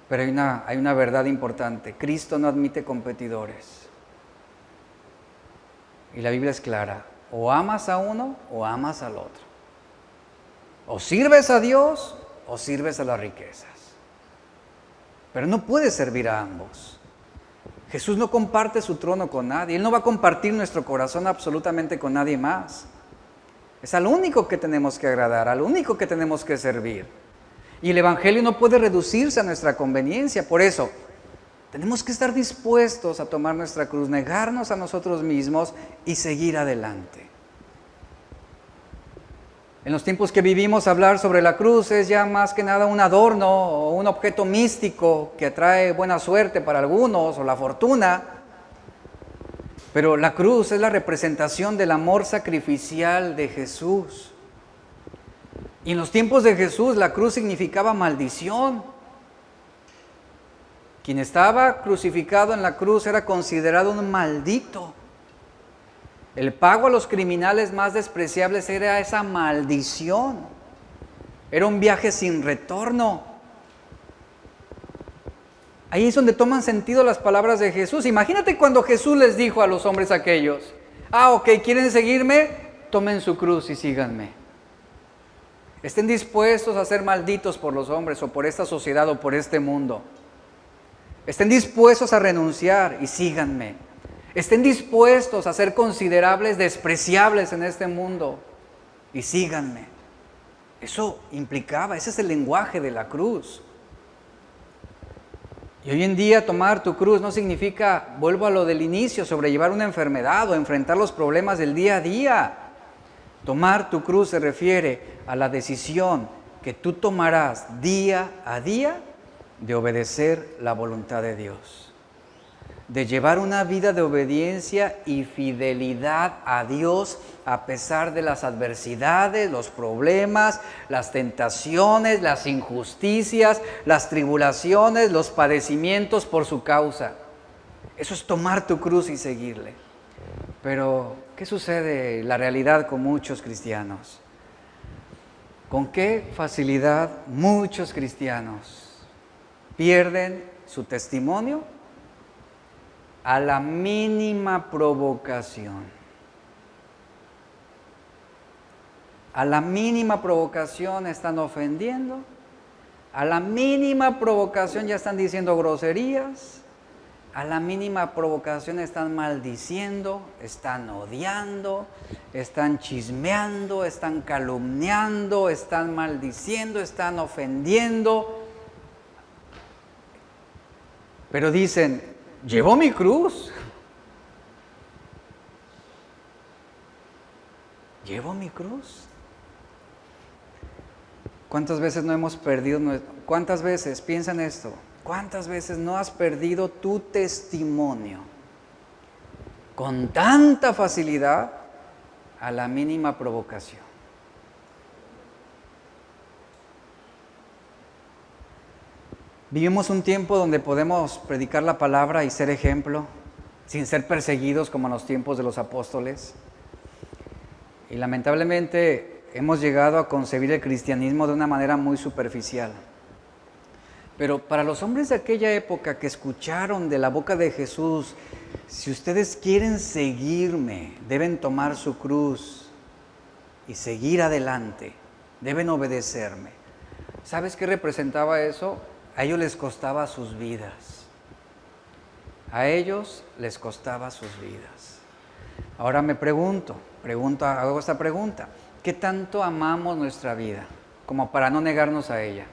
Pero hay una verdad importante. Cristo no admite competidores. Y la Biblia es clara. O amas a uno o amas al otro. O sirves a Dios o sirves a las riquezas. Pero no puedes servir a ambos. Jesús no comparte su trono con nadie. Él no va a compartir nuestro corazón absolutamente con nadie más. Es al único que tenemos que agradar, al único que tenemos que servir. Y el Evangelio no puede reducirse a nuestra conveniencia. Por eso, tenemos que estar dispuestos a tomar nuestra cruz, negarnos a nosotros mismos y seguir adelante. En los tiempos que vivimos, hablar sobre la cruz es ya más que nada un adorno o un objeto místico que trae buena suerte para algunos o la fortuna. Pero la cruz es la representación del amor sacrificial de Jesús. Y en los tiempos de Jesús la cruz significaba maldición. Quien estaba crucificado en la cruz era considerado un maldito. El pago a los criminales más despreciables era esa maldición. Era un viaje sin retorno. Ahí es donde toman sentido las palabras de Jesús. Imagínate cuando Jesús les dijo a los hombres aquellos, ok, ¿quieren seguirme? Tomen su cruz y síganme. Estén dispuestos a ser malditos por los hombres o por esta sociedad o por este mundo. Estén dispuestos a renunciar y síganme. Estén dispuestos a ser considerables, despreciables en este mundo y síganme. Eso implicaba, ese es el lenguaje de la cruz. Y hoy en día tomar tu cruz no significa, vuelvo a lo del inicio, sobrellevar una enfermedad o enfrentar los problemas del día a día. Tomar tu cruz se refiere a la decisión que tú tomarás día a día de obedecer la voluntad de Dios, de llevar una vida de obediencia y fidelidad a Dios a pesar de las adversidades, los problemas, las tentaciones, las injusticias, las tribulaciones, los padecimientos por su causa. Eso es tomar tu cruz y seguirle. Pero, ¿qué sucede en la realidad con muchos cristianos? ¿Con qué facilidad muchos cristianos pierden su testimonio a la mínima provocación? A la mínima provocación están ofendiendo, a la mínima provocación ya están diciendo groserías, a la mínima provocación están maldiciendo, están odiando, están chismeando, están calumniando, están maldiciendo, están ofendiendo. Pero dicen, ¿llevó mi cruz? ¿Llevo mi cruz? ¿Cuántas veces no hemos perdido? ¿Cuántas veces? Piensa en esto. ¿Cuántas veces no has perdido tu testimonio con tanta facilidad a la mínima provocación? Vivimos un tiempo donde podemos predicar la palabra y ser ejemplo, sin ser perseguidos como en los tiempos de los apóstoles. Y lamentablemente hemos llegado a concebir el cristianismo de una manera muy superficial. Pero para los hombres de aquella época que escucharon de la boca de Jesús, si ustedes quieren seguirme, deben tomar su cruz y seguir adelante, deben obedecerme. ¿Sabes qué representaba eso? A ellos les costaba sus vidas. A ellos les costaba sus vidas. Ahora me hago esta pregunta. ¿Qué tanto amamos nuestra vida como para no negarnos a ella?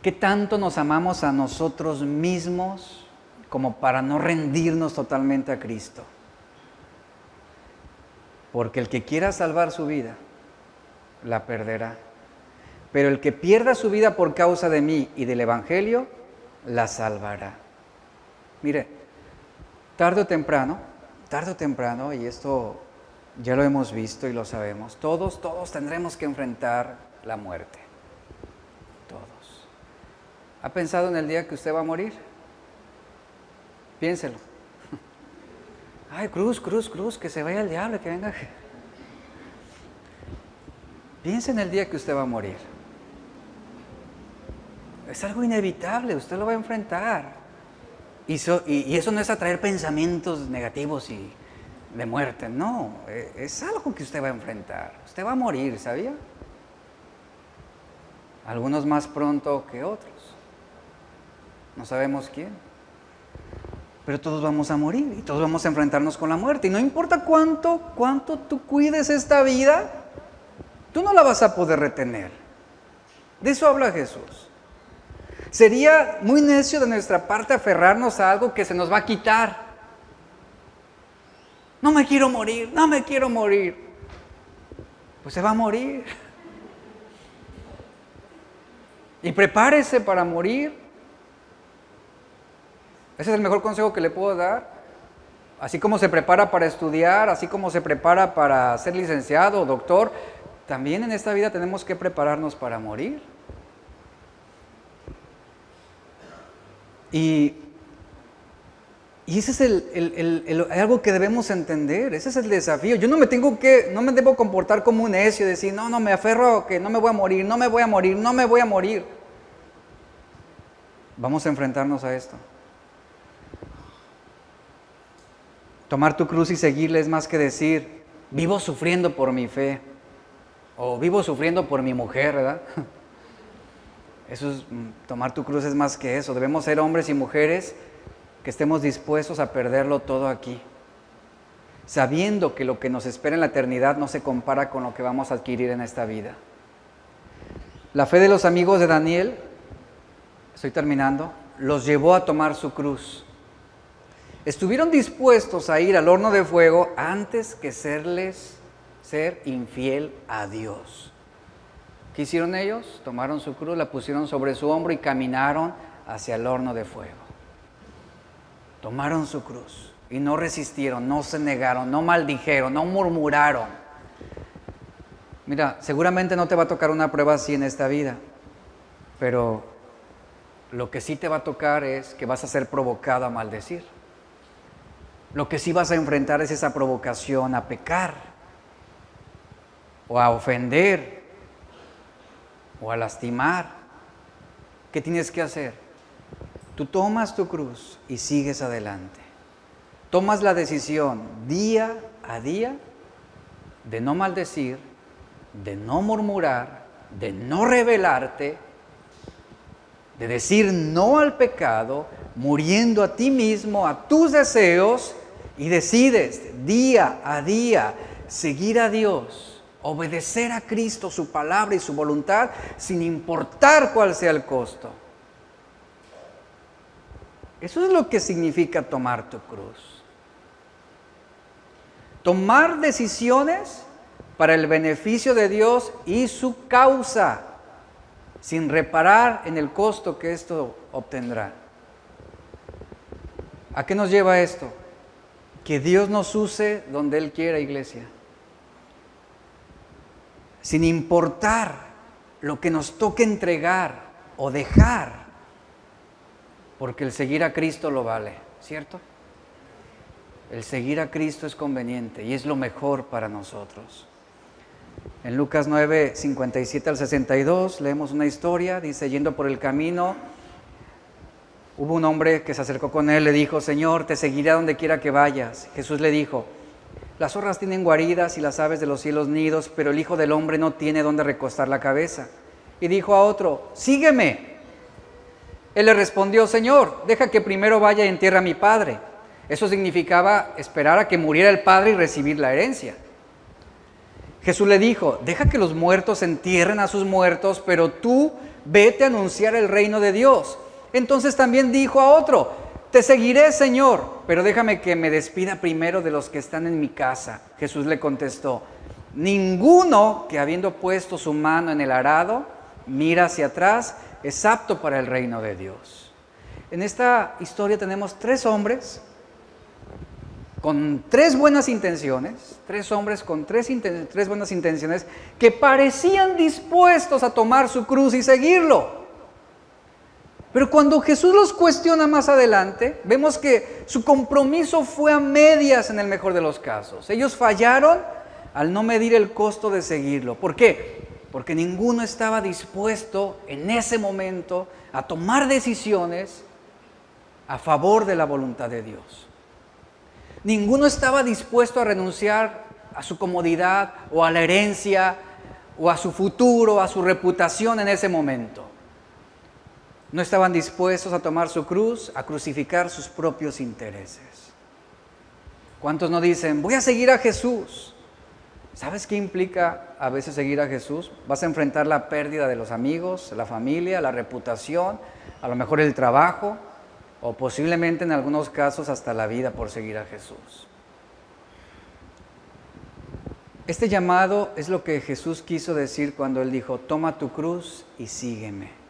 ¿Qué tanto nos amamos a nosotros mismos como para no rendirnos totalmente a Cristo? Porque el que quiera salvar su vida, la perderá. Pero el que pierda su vida por causa de mí y del Evangelio, la salvará. Mire, tarde o temprano, y esto ya lo hemos visto y lo sabemos, todos tendremos que enfrentar la muerte. Todos. ¿Ha pensado en el día que usted va a morir? Piénselo. Ay, cruz, que se vaya el diablo, que venga. Piense en el día que usted va a morir. Es algo inevitable, usted lo va a enfrentar. Y eso no es atraer pensamientos negativos y de muerte, no, es algo que usted va a enfrentar. Usted va a morir, ¿sabía? Algunos más pronto que otros. No sabemos quién. Pero todos vamos a morir y todos vamos a enfrentarnos con la muerte. Y no importa cuánto tú cuides esta vida, tú no la vas a poder retener. De eso habla Jesús. Sería muy necio de nuestra parte aferrarnos a algo que se nos va a quitar. No me quiero morir. Pues se va a morir. Y prepárese para morir. Ese es el mejor consejo que le puedo dar. Así como se prepara para estudiar, así como se prepara para ser licenciado o doctor, también en esta vida tenemos que prepararnos para morir. Y ese es algo que debemos entender, ese es el desafío. Yo no me debo comportar como un necio, decir, no, me aferro a que no me voy a morir. Vamos a enfrentarnos a esto. Tomar tu cruz y seguirle es más que decir, vivo sufriendo por mi fe, o vivo sufriendo por mi mujer, ¿verdad? Tomar tu cruz es más que eso. Debemos ser hombres y mujeres que estemos dispuestos a perderlo todo aquí, sabiendo que lo que nos espera en la eternidad no se compara con lo que vamos a adquirir en esta vida. La fe de los amigos de Daniel, estoy terminando, los llevó a tomar su cruz. Estuvieron dispuestos a ir al horno de fuego antes que ser infiel a Dios. ¿Qué hicieron ellos? Tomaron su cruz, la pusieron sobre su hombro y caminaron hacia el horno de fuego. Tomaron su cruz y no resistieron, no se negaron, no maldijeron, no murmuraron. Mira, seguramente no te va a tocar una prueba así en esta vida, pero lo que sí te va a tocar es que vas a ser provocado a maldecir. Lo que sí vas a enfrentar es esa provocación a pecar, o a ofender, o a lastimar. ¿Qué tienes que hacer? Tú tomas tu cruz y sigues adelante. Tomas la decisión día a día de no maldecir, de no murmurar, de no rebelarte, de decir no al pecado, muriendo a ti mismo, a tus deseos, y decides día a día seguir a Dios, obedecer a Cristo, su palabra y su voluntad, sin importar cuál sea el costo. Eso es lo que significa tomar tu cruz. Tomar decisiones para el beneficio de Dios y su causa, sin reparar en el costo que esto obtendrá. ¿A qué nos lleva esto? Que Dios nos use donde Él quiera, iglesia. Sin importar lo que nos toque entregar o dejar, porque el seguir a Cristo lo vale, ¿cierto? el seguir a Cristo es conveniente y es lo mejor para nosotros. En Lucas 9, 57 al 62 leemos una historia, dice, yendo por el camino, hubo un hombre que se acercó con él, le dijo, Señor, te seguiré a donde quiera que vayas. Jesús le dijo, las zorras tienen guaridas y las aves de los cielos nidos, pero el Hijo del Hombre no tiene dónde recostar la cabeza. Y dijo a otro, sígueme. Él le respondió, Señor, deja que primero vaya y entierre a mi padre. Eso significaba esperar a que muriera el padre y recibir la herencia. Jesús le dijo, deja que los muertos entierren a sus muertos, pero tú vete a anunciar el reino de Dios. Entonces también dijo a otro, te seguiré, Señor, pero déjame que me despida primero de los que están en mi casa. Jesús le contestó, ninguno que habiendo puesto su mano en el arado, mira hacia atrás, es apto para el reino de Dios. En esta historia tenemos 3 hombres con 3 buenas intenciones, 3 hombres con 3 buenas intenciones que parecían dispuestos a tomar su cruz y seguirlo. Pero cuando Jesús los cuestiona más adelante, vemos que su compromiso fue a medias en el mejor de los casos. Ellos fallaron al no medir el costo de seguirlo. ¿Por qué? Porque ninguno estaba dispuesto en ese momento a tomar decisiones a favor de la voluntad de Dios. Ninguno estaba dispuesto a renunciar a su comodidad o a la herencia o a su futuro, a su reputación en ese momento. No estaban dispuestos a tomar su cruz, a crucificar sus propios intereses. ¿Cuántos no dicen, voy a seguir a Jesús? ¿Sabes qué implica a veces seguir a Jesús? Vas a enfrentar la pérdida de los amigos, la familia, la reputación, a lo mejor el trabajo, o posiblemente en algunos casos hasta la vida por seguir a Jesús. Este llamado es lo que Jesús quiso decir cuando Él dijo, toma tu cruz y sígueme.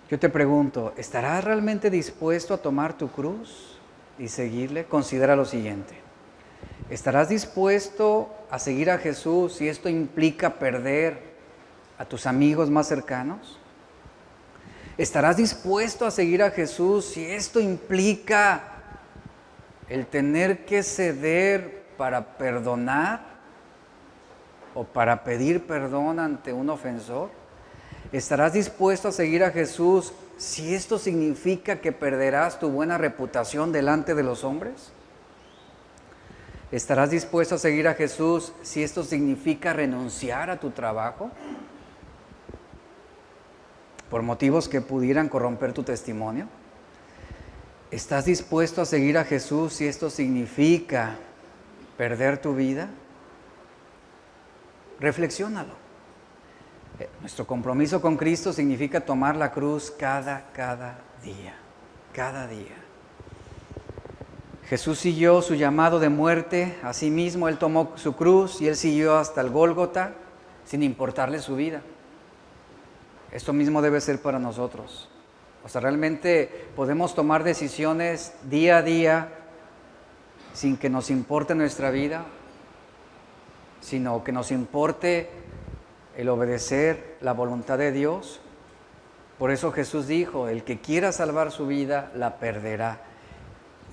Yo te pregunto, ¿estarás realmente dispuesto a tomar tu cruz y seguirle? Considera lo siguiente. ¿Estarás dispuesto a seguir a Jesús si esto implica perder a tus amigos más cercanos? ¿Estarás dispuesto a seguir a Jesús si esto implica el tener que ceder para perdonar o para pedir perdón ante un ofensor? ¿Estarás dispuesto a seguir a Jesús si esto significa que perderás tu buena reputación delante de los hombres? ¿Estarás dispuesto a seguir a Jesús si esto significa renunciar a tu trabajo? ¿Por motivos que pudieran corromper tu testimonio? ¿Estás dispuesto a seguir a Jesús si esto significa perder tu vida? Reflexiónalo. Nuestro compromiso con Cristo significa tomar la cruz cada día, cada día. Jesús siguió su llamado de muerte, asimismo Él tomó su cruz y Él siguió hasta el Gólgota sin importarle su vida. Esto mismo debe ser para nosotros. O sea, realmente podemos tomar decisiones día a día sin que nos importe nuestra vida, sino que nos importe el obedecer la voluntad de Dios. Por eso Jesús dijo, el que quiera salvar su vida, la perderá.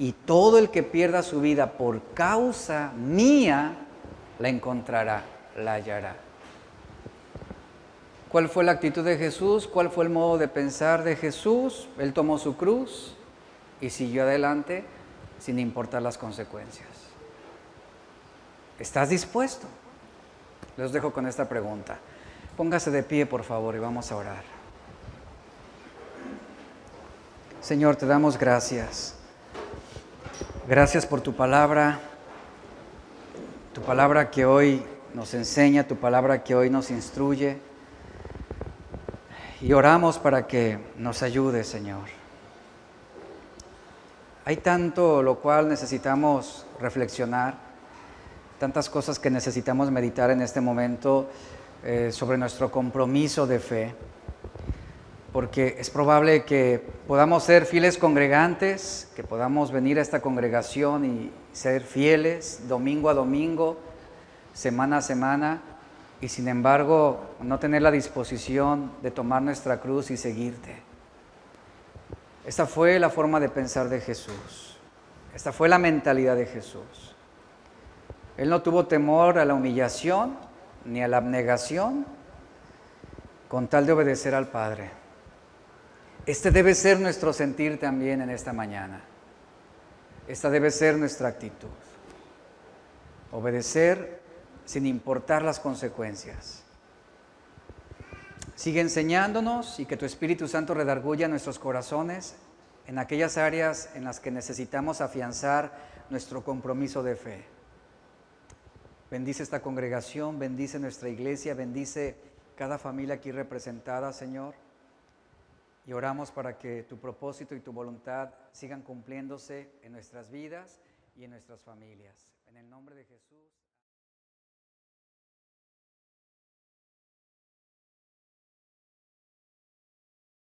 Y todo el que pierda su vida por causa mía, la encontrará, la hallará. ¿Cuál fue la actitud de Jesús? ¿Cuál fue el modo de pensar de Jesús? Él tomó su cruz y siguió adelante sin importar las consecuencias. ¿Estás dispuesto? Les dejo con esta pregunta. Póngase de pie, por favor, y vamos a orar. Señor, te damos gracias. Gracias por tu palabra que hoy nos enseña, tu palabra que hoy nos instruye. Y oramos para que nos ayude, Señor. Hay tanto lo cual necesitamos reflexionar, tantas cosas que necesitamos meditar en este momento sobre nuestro compromiso de fe, porque es probable que podamos ser fieles congregantes, que podamos venir a esta congregación y ser fieles domingo a domingo, semana a semana, y sin embargo no tener la disposición de tomar nuestra cruz y seguirte. Esta fue la forma de pensar de Jesús. Esta fue la mentalidad de Jesús. Él no tuvo temor a la humillación ni a la abnegación con tal de obedecer al Padre. Este debe ser nuestro sentir también en esta mañana. Esta debe ser nuestra actitud. Obedecer sin importar las consecuencias. Sigue enseñándonos y que tu Espíritu Santo redarguya nuestros corazones en aquellas áreas en las que necesitamos afianzar nuestro compromiso de fe. Bendice esta congregación, bendice nuestra iglesia, bendice cada familia aquí representada, Señor. Y oramos para que tu propósito y tu voluntad sigan cumpliéndose en nuestras vidas y en nuestras familias. En el nombre de Jesús.